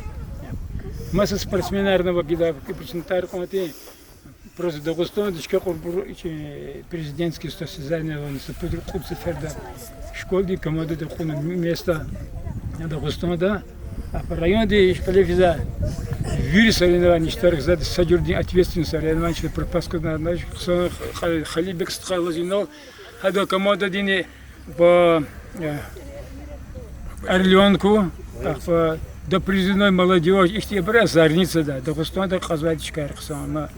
مسا спортсменарна вагида презентар комитет Просто Дагестан, президентские состязания, он сопроводил клуб Сеферда, школы, команды дохода места Дагестана, да. А по району, где коллеги вири соревнований, что за садюрдин ответственность соревнований, что пропаску на наш Халибек Стхалазинов, а до команды дни по Орленку, а до призывной молодежи, их те брат зарница, да, Дагестан, да, Казватичка, Архсама.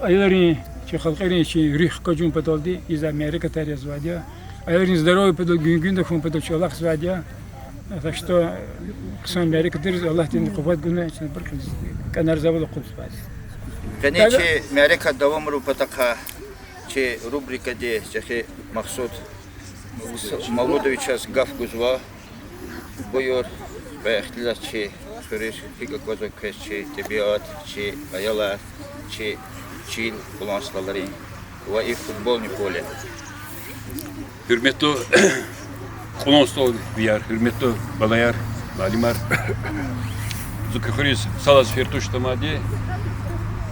Айларин, че халкарин, че рих кожун подолди из Америки таря звадя. Айларин здоровый подол гюнгюндах он подол Аллах звадя. Так что ксан Америка дырз Аллах тен куват гуна, че например канар завода кубспас. Конечно, Америка давамру патака, че рубрика де, че Махсуд Молодовича с Гавкузва, бойор, поехали, че суриш, фига козак, че тебиат, че аяла, че Çil ulaşları ve futbolni pole. Hürmetli Konostol Viyar, hürmetli Balayar, Malimar, Закахрис салас фертуштамади,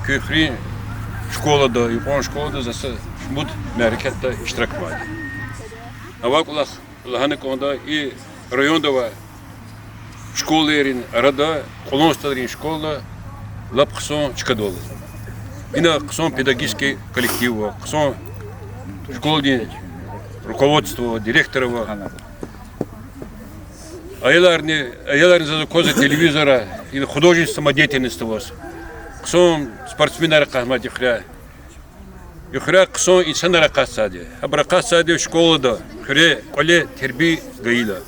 кахри школада, япон школада засы шмут мәркетта иштиракмади. Авакулах лаханыконда и райондава школлерин арада колонсталарин школа лап кысон чикадолы. Ина кысон педагогический коллектива, кысон школдин руководство, директорова. Аяларны за козы телевизора и художественной самодеятельности вас. Ксон спортсменары кахмат ихря. Ихря ксон инсанара касади. Абра касади школа да. Хре оле терби гаила.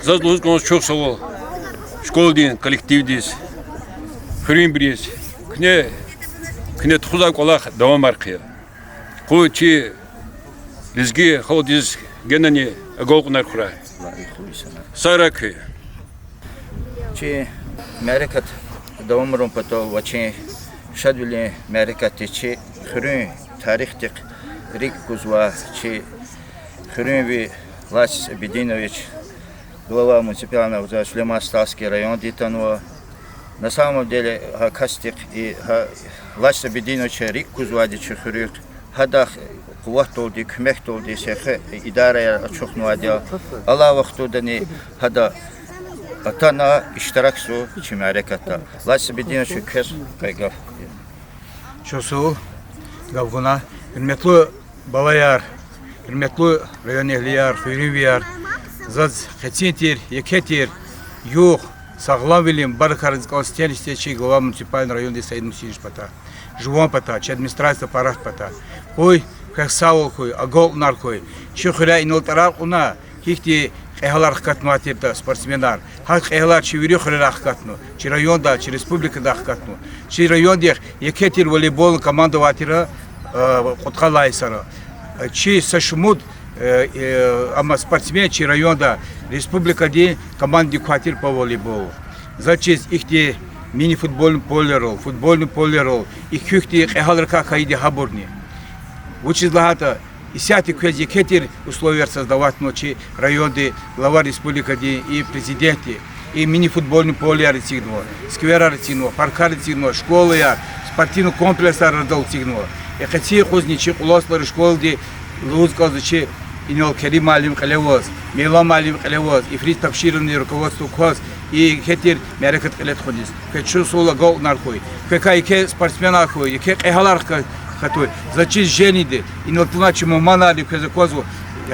Заздуз гонс çok савол. Школа дин коллектив дис. Хрин брис. Кне тхузак олах давам арқия. Кучи лизги холдиз генани агоқнар хра. Саракы. Чи мәрекат давамрон пато вачи шадвили мәрекат чи хрын тарихтик рик кузва чи хрын ви Влас Бединович, глава муниципального Шлемастарский район Дитанова. На самом деле Кастик и Влас Бединович рик кузвади чехрюк хадах قوت دادی کمک دادی سخت اداره چخ نوادیا الله وقت دادنی هدا اتنا اشتراک سو چی معرکتا لاس بدین شو کس کایگاف Çoğu gavguna hürmetli balayar, hürmetli rayon ehliyar, hürriyar, zaz xetintir, yeketir, yok, sağlam bilim, barıkarız kalstel isteyecek glava municipal rayonda Sayın Musiniş pata, Жувон пата, чи администрация парах пата, ой, как саул кой, агол нар кой, чи хуря инолтарар уна, хихти эхалар хкатматирда спортсменар, хак эхалар чи вирю хуря хкатну, чи районда, чи республикада хкатну, чи райондех екетир волейбол команда ватира коткалайсара, чи сашмуд ама спортсмен чи районда республикаде команди квартир по волейболу, зачем ихти мини-футбольный полерол, футбольный полерол, и кюхти эхаларка кайди хабурни. Учит лагата, и сяти квези кетир условия создавать ночи районы, глава республики и президенты, и мини-футбольный полер тигнуло, сквера тигнуло, паркар тигнуло, школы я, спортивный комплекс родил тигнуло. И хотя хузничи улослары школы, луз казачи, инол Керим Алим Калевоз, Милам Алим Калевоз, и Фрид Табширный руководство КОЗ, и кетир мерекет калет ходис. Кечу сола гол наркой. Какая ке спортсмена кой, ке эхаларка хатой. Зачем жениды? И на туначи маманали кезакозу.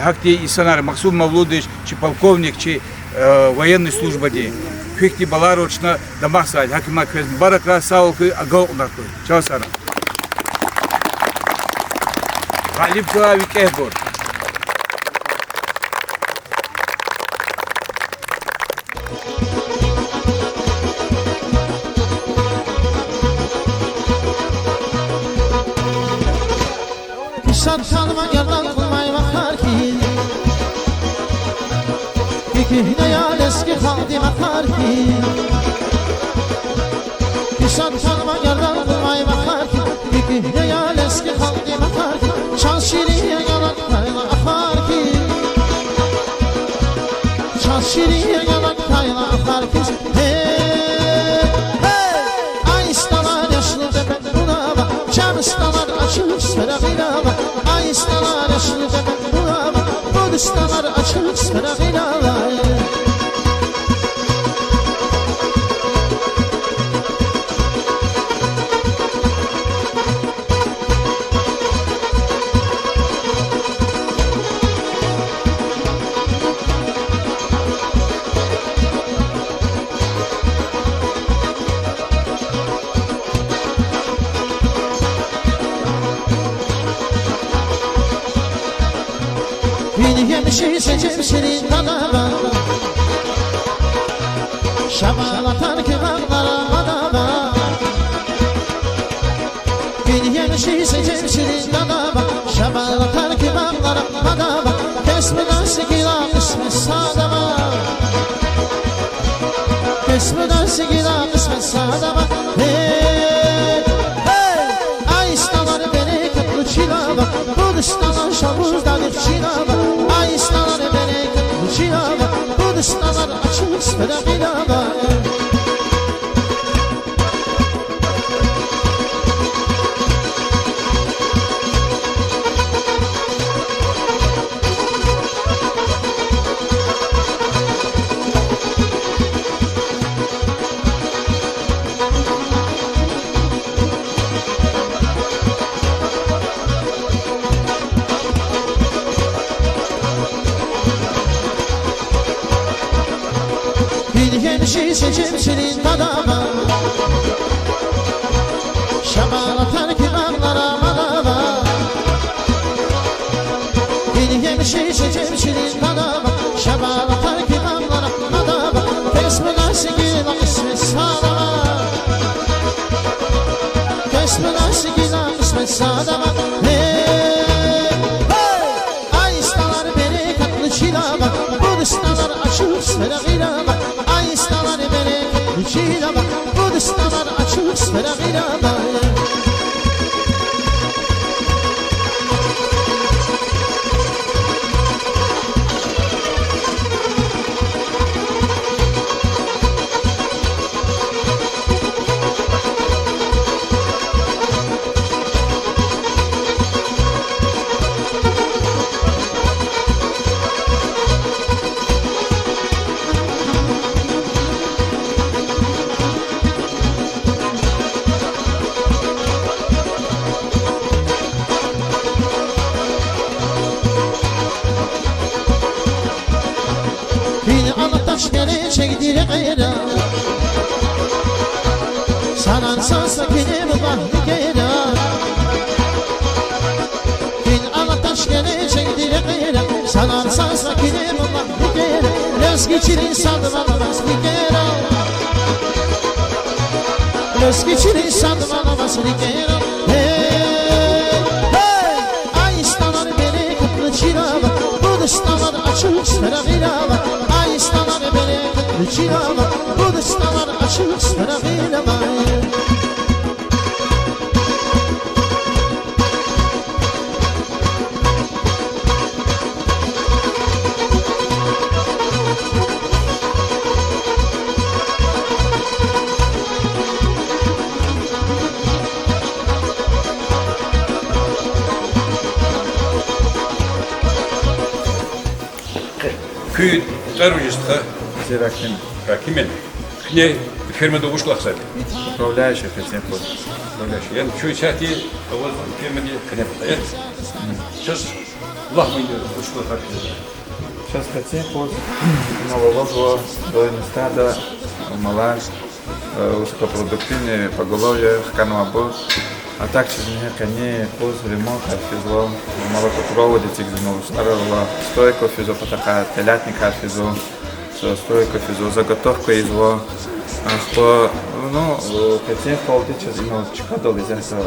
Хакти Исанар Максут Мавлудович, чи полковник, чи военной службы де. Хикти баларочна дамахсай. Хакима кез барака саулкой, а гол наркой. Чао сара. Галиб глави кехбор. Sen tanıma gerdan kılmay bakar ki Kikihine yal eski haldi bakar ki Sen tanıma gerdan kılmay bakar ki Kikihine yal eski haldi bakar ki Çal şiriye yanaklarına akar ki Çal şiriye yanaklarına akar ki Hey, hey Ay istalar yaşlı bebek buna bak Çam istalar açılır sferagıyla bak Ay istalar yaşlı bebek buna bak Bu istalar açılır sferagıyla bak Beni yemişi seçim senin kanama Şamalatan kebaplara manama Beni yemişi seçim senin kanama Şamalatan kebaplara manama Kesmeden sigila kısmet sadama Kesmeden sigila kısmet sadama Hey, hey Ay istalar beni kutlu çilama Bu istalar şavuzdan çilama Ay istalar beni kutlu çilama Bu istalar açılır sferagıyla şişe çimçilin tadama Şabala terki bağlara madama Bilgem şişe çimçilin tadama Şabala terki bağlara madama Kesmeden sigila kısmet sadama Kesmeden sigila kısmet sadama Ay istalar beni katlı çilama Bu istalar açık sferagilama Ay istalar beni katlı çilama Bu istalar açık sferagilama Beni anlataş gene çektir gayra Sanansan sakinim bahri gayra Beni anlataş gene çektir gayra Sanansan sakinim bahri gayra Löz geçirin sandım alamaz bir gayra Löz geçirin sandım alamaz bir gayra Ay istanar beni kutlu çirava Bu dıştalar açık sferagilava Ay istanar beni kutlu çirava Bu dıştalar açık sferagilava Köy Тарвижистха Ракимен. Не ферма до ушла, кстати. Управляющий хотим вот. Я чую чати, а вот ферма не стоят. Сейчас лахмы ушла Ракимен. Сейчас хотим вот маловозво, дойное стадо, малаш, узкопродуктивные поголовье, хкануабо. А так через меня коней, поз, ремонт, арфизло, молокопроводы, тигзино, старого стойку физо, потака, телятник арфизо, стойку физо, заготовку изло. Ну, хотим полтича, имел чекадал из этого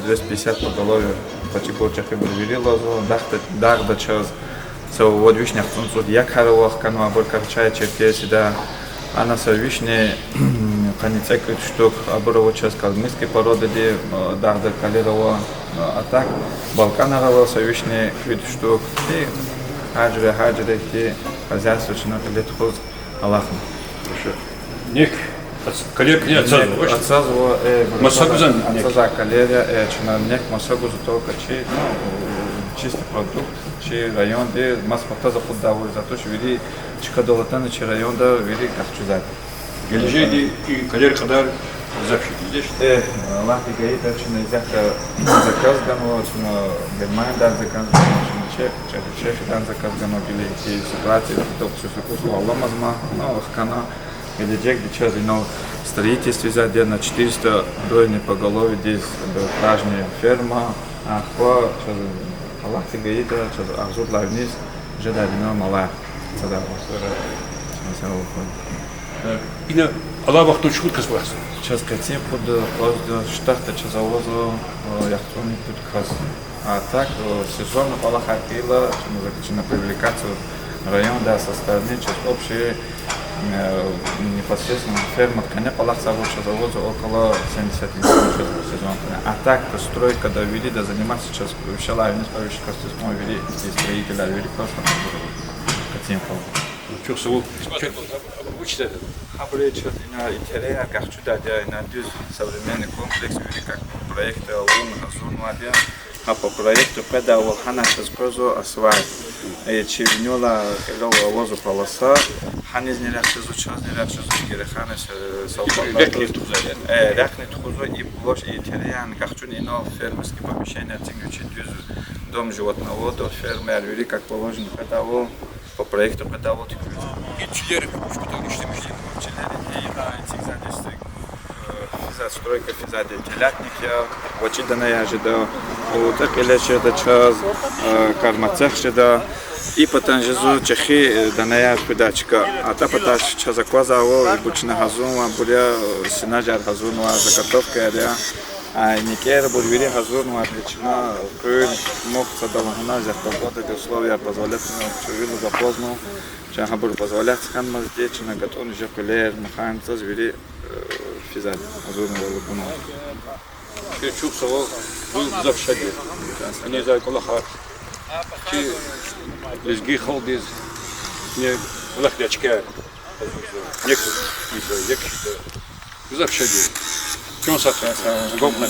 250 поголовье, почти получах и проверило, дахда час, вот вишнях, тут як харовах, кануабо, карчая, черкеси, да. Она совишне каницек штук оборово час калмыцкой породы де дахда калерова, а так балканарова совишне вид штук и хаджре те хозяйство чинок лет хоз Аллахом. Нек калер не отсазывал масагузан отсаза калерия чинок масагузу только чи чистый продукт, чи район де масмата захудаву за то, что вели чикадолатана чи район да вели как чузак. Geleceği kader kadar запшити здесь. Allah говорит, что нельзя заказ гано, что Германия дан заказ гано, что Чех дан заказ гано, или эти ситуации, то все вкусно, Allah мазма, но хкана, где где сейчас ино строительство за на 400 дойные поголовье здесь пражная ферма, а кто Allah говорит, что арзут лавниз, жена вино мала, цада Yine Allah baktı uçkut kız varsa. Сейчас хотим под штата часовозу яхтони тут хас. А так сезон Аллах Акила, мы захотим привлекаться район да со стороны сейчас общие непосредственно ферма коня Аллах собой часовозу около 70 минут сезон. А так стройка да вели да заниматься сейчас вещала вниз по вещи костюм вели строителя вели просто хотим Çok sağ ol. Учите. Облечь интерьер, как чудо, на дюз современный комплекс, или как проект Лун, а по проекту предал Хана Ческозу Асвай. Чевнюла Келова Лозу Полоса, Ханис не ряхшизу, час не ряхшизу, Герехана Салфат. Ряхнет хузу и площадь интерьер, как чудо, ино фермерские помещения, тягучий дюз, дом животновода, фермер, вели как положено, предал по проекту когда вот Гитчилер, что-то işlemişler. Стройка физаде телятник я очень да наяжда вот так или что час кармацех что и потом жезу чехи да наяж педачка а та поташ чаза квазаво бучна газума буря синажар газума заготовка я а никер бурвири газума отлично кön мог садалана за погода условия позволяют чувилу запознал чаха бур позволяет скан здесь на готовый же колер маханца звери физаде газума лукуна Çok sağ ol. Bu zavşadı. Ne zay kolakar. Ki lezgi khaldiz. Ne lakdaçka. Nek bize yakıştı. Zavşadı. Kim satıyor? Gomla.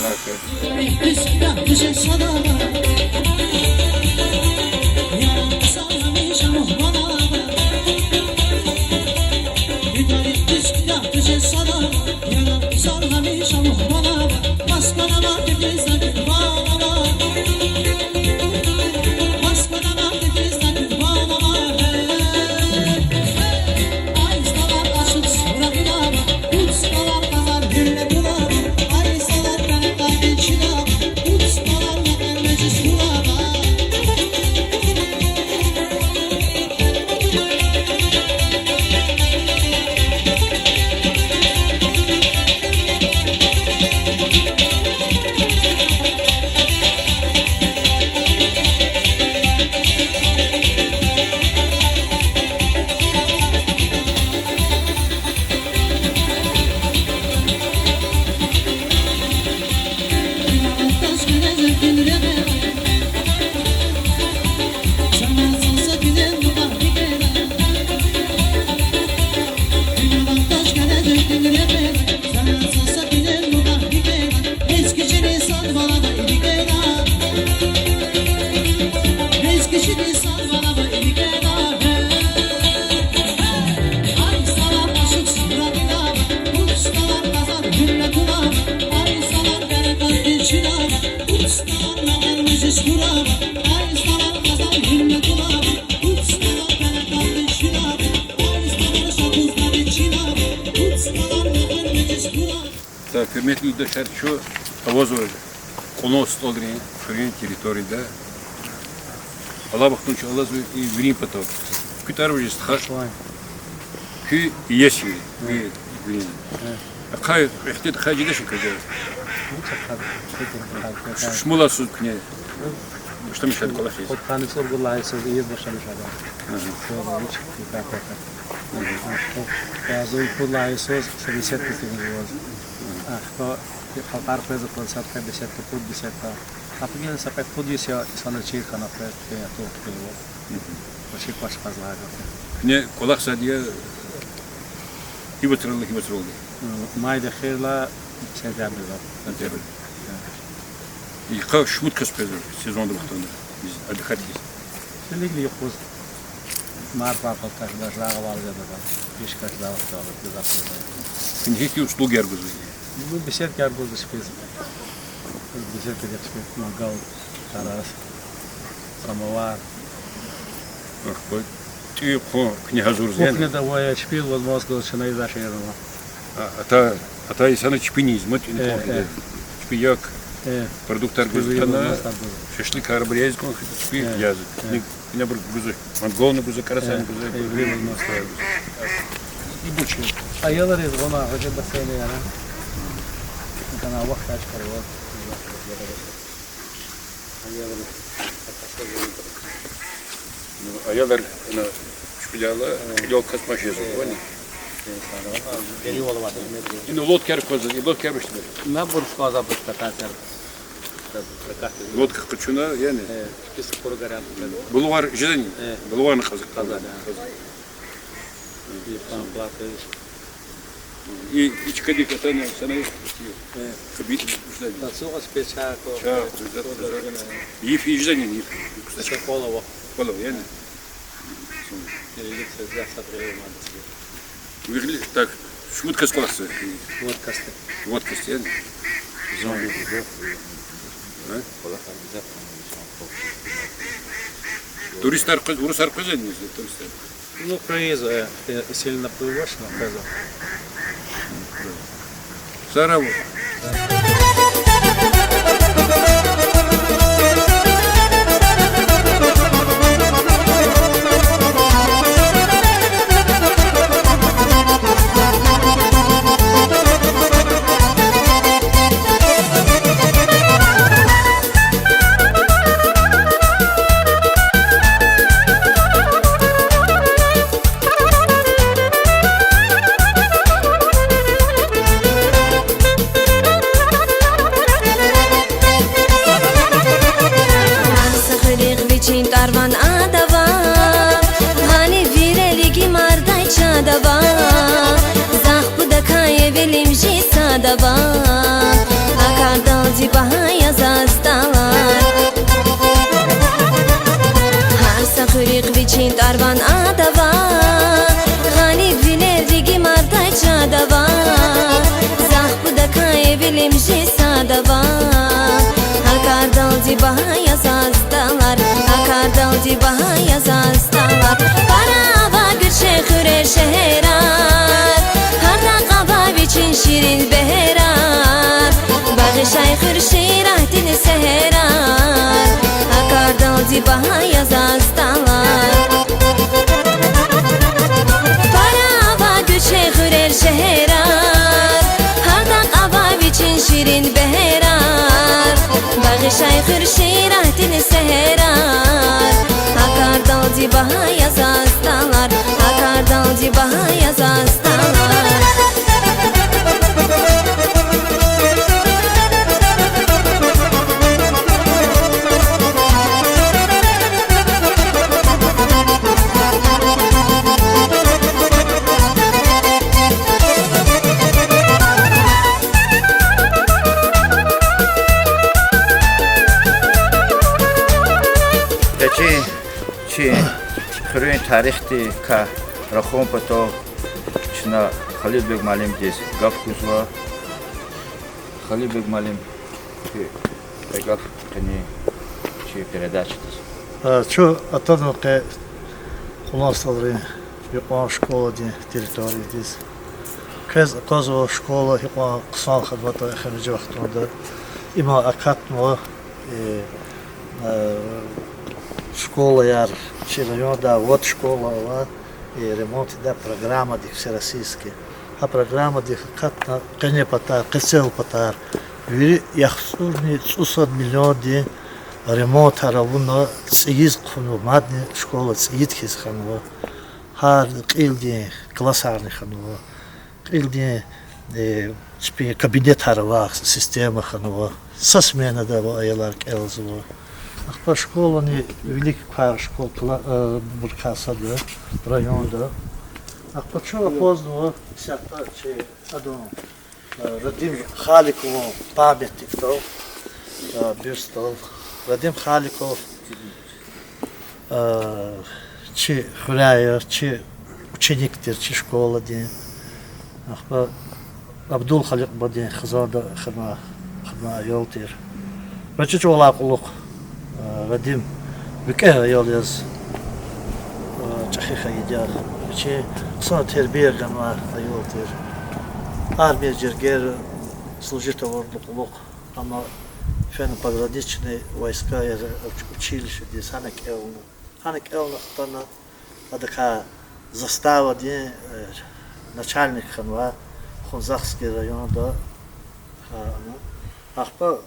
Так, hürmetli yurttaşlar şu havuz var. Konos Olgrin, Şurin teritoryada. Allah baktın şu Allah verin поток. Kütar уже стхашла. Kü yeşil. Verin. Kay, ihtiyaç hacıda şu kadar. Şmula su kne. Что мешает колохи? Вот канцлер гулайся, и башан шага. Казой гулайся, 60 тысяч воз. А что халкар пеза концерт 50 А погин сапет подися саначи хана пет то его. Вообще паш казлага. Ne kolak sadiye hibatırıldı. Май да херла сентябрьда. И как шутка спезер сезонда бахтанда. Biz отдыхать есть. Легли yoxuz. Мар папа так даже лагал да. Пешка да вот Какие услуги аргузы? Ну, беседки аргузы спез. Беседки как спез, мангал, тарас, самовар. Ах, вот. Ты книга Зурзен. Кухня давай шпил, вот Москва начинает зашерила. А та и сана чпинизм, чпияк. Продукт аргузана, шашлык арбрезкон, чпи язык. Не брут гузы, монголны гузы, карасан гузы. И бучи. А я ларез гона, хотя бы бассейн яна. Kana وقت اشکر وقت. Ayalar şpiyala yol kasma şey var. Yine lodker kozu, lodker işte. Ne buruşka azap çıkartır. Lodka kıçına yani. Pis kurgaran. Bulvar jeden. Bulvar ne kazık. И ичкади катана sana кабит ждать. Насуга спеша. Иф ждание, иф. Кстати, полово. Полово, yani. Перелиться для согрева. Выглядит так, шутка с класса. Водка. Водка стен. Зомби. Туристlar, Ruslar kızınız turistler. Ну, проезд сильно плывешь на Пеза. Saravu. Viçin tarvan adava Hani vireligi marday çadava Zah bu da kaye velim jisadava Akar dalci bahaya zazdalar Har sakhurik viçin tarvan adava Hani vireligi marday çadava Zah bu da kaye velim jisadava Akar dalci bahaya zazdalar Akar dalci bahaya zazdalar Parava gürşe kürer şehrar Harra qaba biçin şirin behrar Bağışay hürşir ahdini seherar Akar dalci bahaya zazdalar Parava gürşe kürer şehrar Harra qaba biçin şirin behrar Bağışay hürşir ahdini seherar Akar dalci bahaya zazdalar Akar dalci bahaya zazdalar Чи хөрийн тарихти ка рахон пото чна Халилбек Малим дес гап кузва Халилбек Малим гап кани чи передача. Чё атану ке хуласталри япон школа ди территории дес кез козо школа япон ксан хадвата хэмжи вақтунда има акатмо школа яр Чернёда, вот школа, и ремонт да программа дих всероссийский. А программа дих как-то коне потар, кесел потар. Вири яхсурни 300 миллион ди ремонт харавуна цииз кхуну мадни школа циид хиз ханува. Хар қилди класс харни ханува. Қилди спи кабинет харава система ханува. Со смена да аялар келзува. По школа не великий пар школ Буркасада районда. А почему поздно всякое че адон Радим Халиков памятник то бюстов Радим Халиков че хурая че ученик тер че школа день. Ахпа Абдул Халик бадин хазада хма йолтер. Бачу олакулук Радим бекер yoluyuz çaxixa gidiyor. Ki sonra terbiye gama yoldur. Armiya jerger служит ворлук, ama фен пограничные войска училище здесь Ханек Элна тана адaka застава де начальник ханва Хунзахский район да ахпа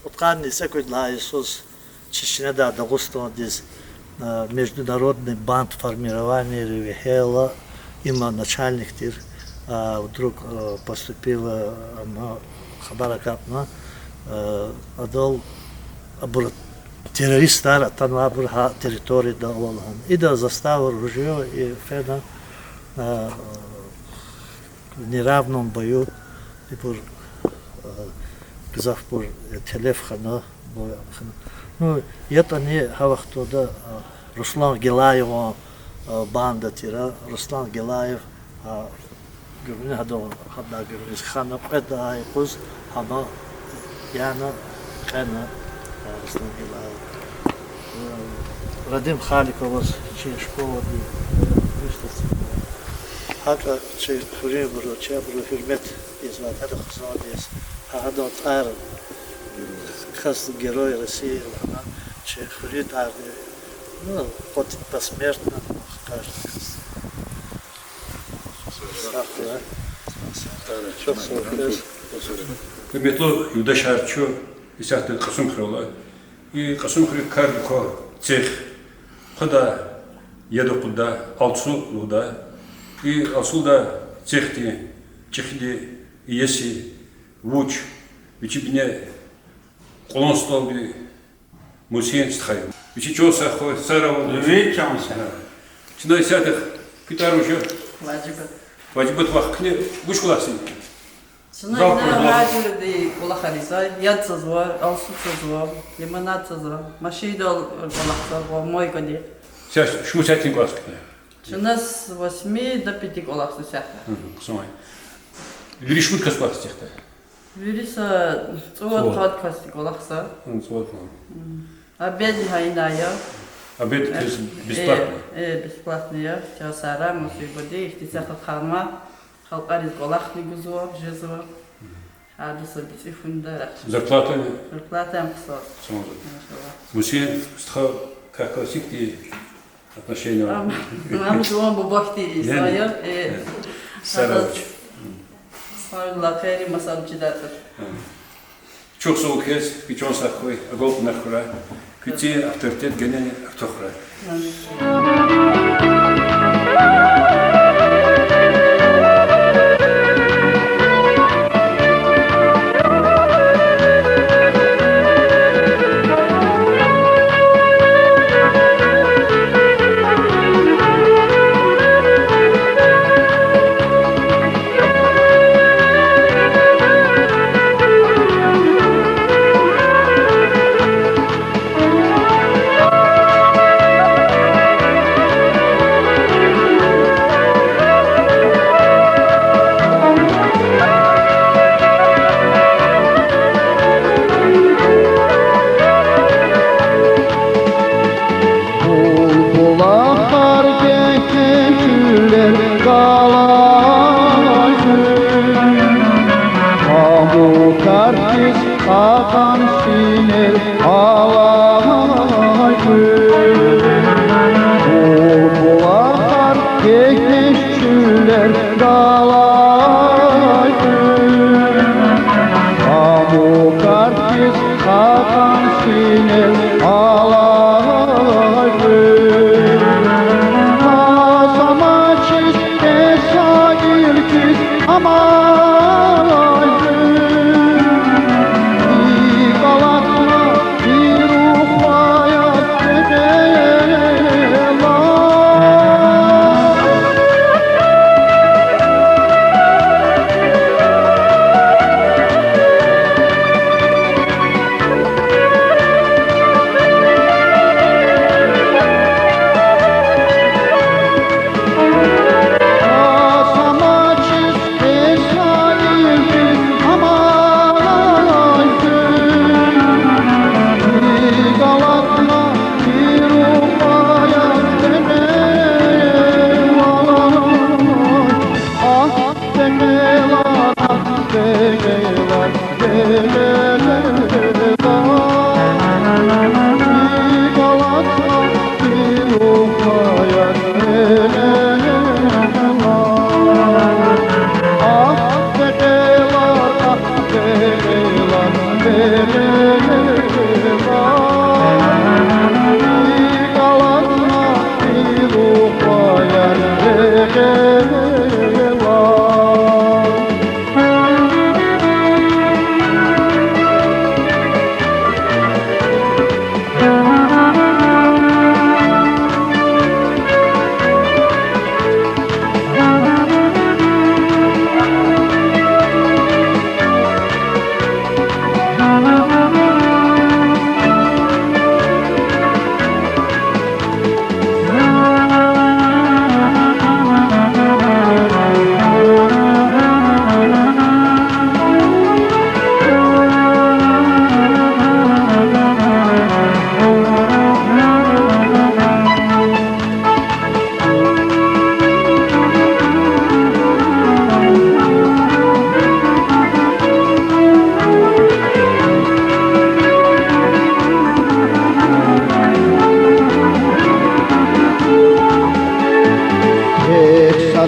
отканни секой на Иисус Чечня, Дагестан, здесь международный банд формирования Ревихела, има начальник тир, вдруг поступила Хабаракапна, адол террористар, там абурха территории да Олхан. И да застава ружье и фена в неравном бою, и пур казахпур телеф хана боя. Ну, это не хавахтода Руслан Гилаев банда тира, Руслан Гилаев, говорю, хадо хадна говорю, хана это айкуз, хана яна хана Руслан Гилаев. Радим Халикова, чи школа выставки. Хака, чи хурибру, чебру, хюрмет из ватара хзодис. Хадот ар, хас герой России, чи хурит ар, ну, вот посмертно, каждый хас. Кметло юдашарчу исахты касум хрола. И касум хри кардко цех. Хада еду куда алсу луда. И алсуда цехти чехди еси вуч вичибне колон стол би мусин стхай. Вичи чоса хо сарау вечанса. Чина исахты китарушо Ваджибат вахкне вушкуласын. Сынайна радиоды улахариза, ядсызва, алсутсызва, лимонадсызва, машидал улахсызва, мой коди. Сейчас шмусятин глазкне. Чынас 8 до 5 улахсы сяхта. Ксумай. Виришмут каспас техта. Вириса цуат подкасти улахса. Вот. Обед хайная. Обед бесплатно. Бесплатная. Часара, мусибоди, ихтисаха харма. Халқарис голахни гузо, жезо. Адуса бицифунда. Зарплата? Зарплата ампсо. Мусин стха как сикти отношения. Мам дуам бабахти исая. Саравч. Лакери масалчидатыр. Çok soğuk kez, birçok saklı, agol nakura, küçük avtoritet gene aktokra.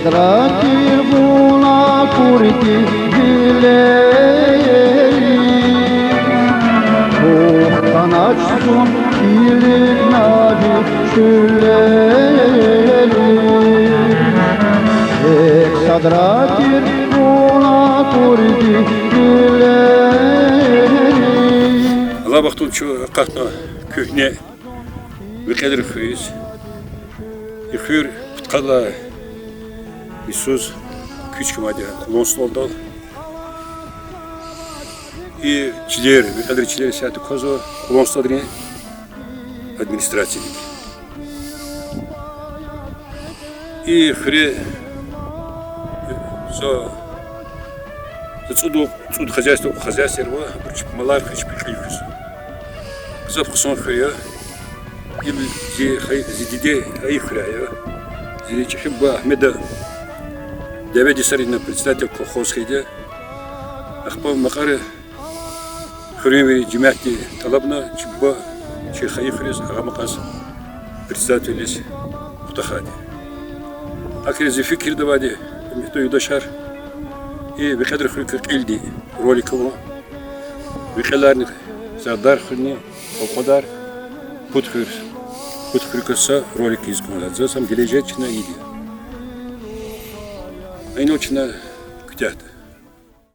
sadrakir buna kurdi dileri Ruhtan açsın iyilik nabi şülleri Ek sadrakir buna kurdi dileri Allah baktın şu katna köhne ve kadar füyiz. Yıkıyor kala İsus küçük madde kulonsuz oldu. И çiler ve kadar çiler saati kozo kulonsuz adını administrasyon. И хре за цуд хозяйство его малар хич прикрываюсь. Запусан хре или зидиде ай храя. Зидичи хиба Ахмеда Давиди Сарина председатель колхоз хиде. Ахпа макаре хреми джимати талабна чиба чи хай хрес агамакас председатель Хутахади. Акрези фикир давади мехто юдашар и бекадр хрик илди роликово бекаларни задар хрни окодар Путхрикоса ролик изгонят. За сам geleceğine iyi. Aynı uçuna kütahta.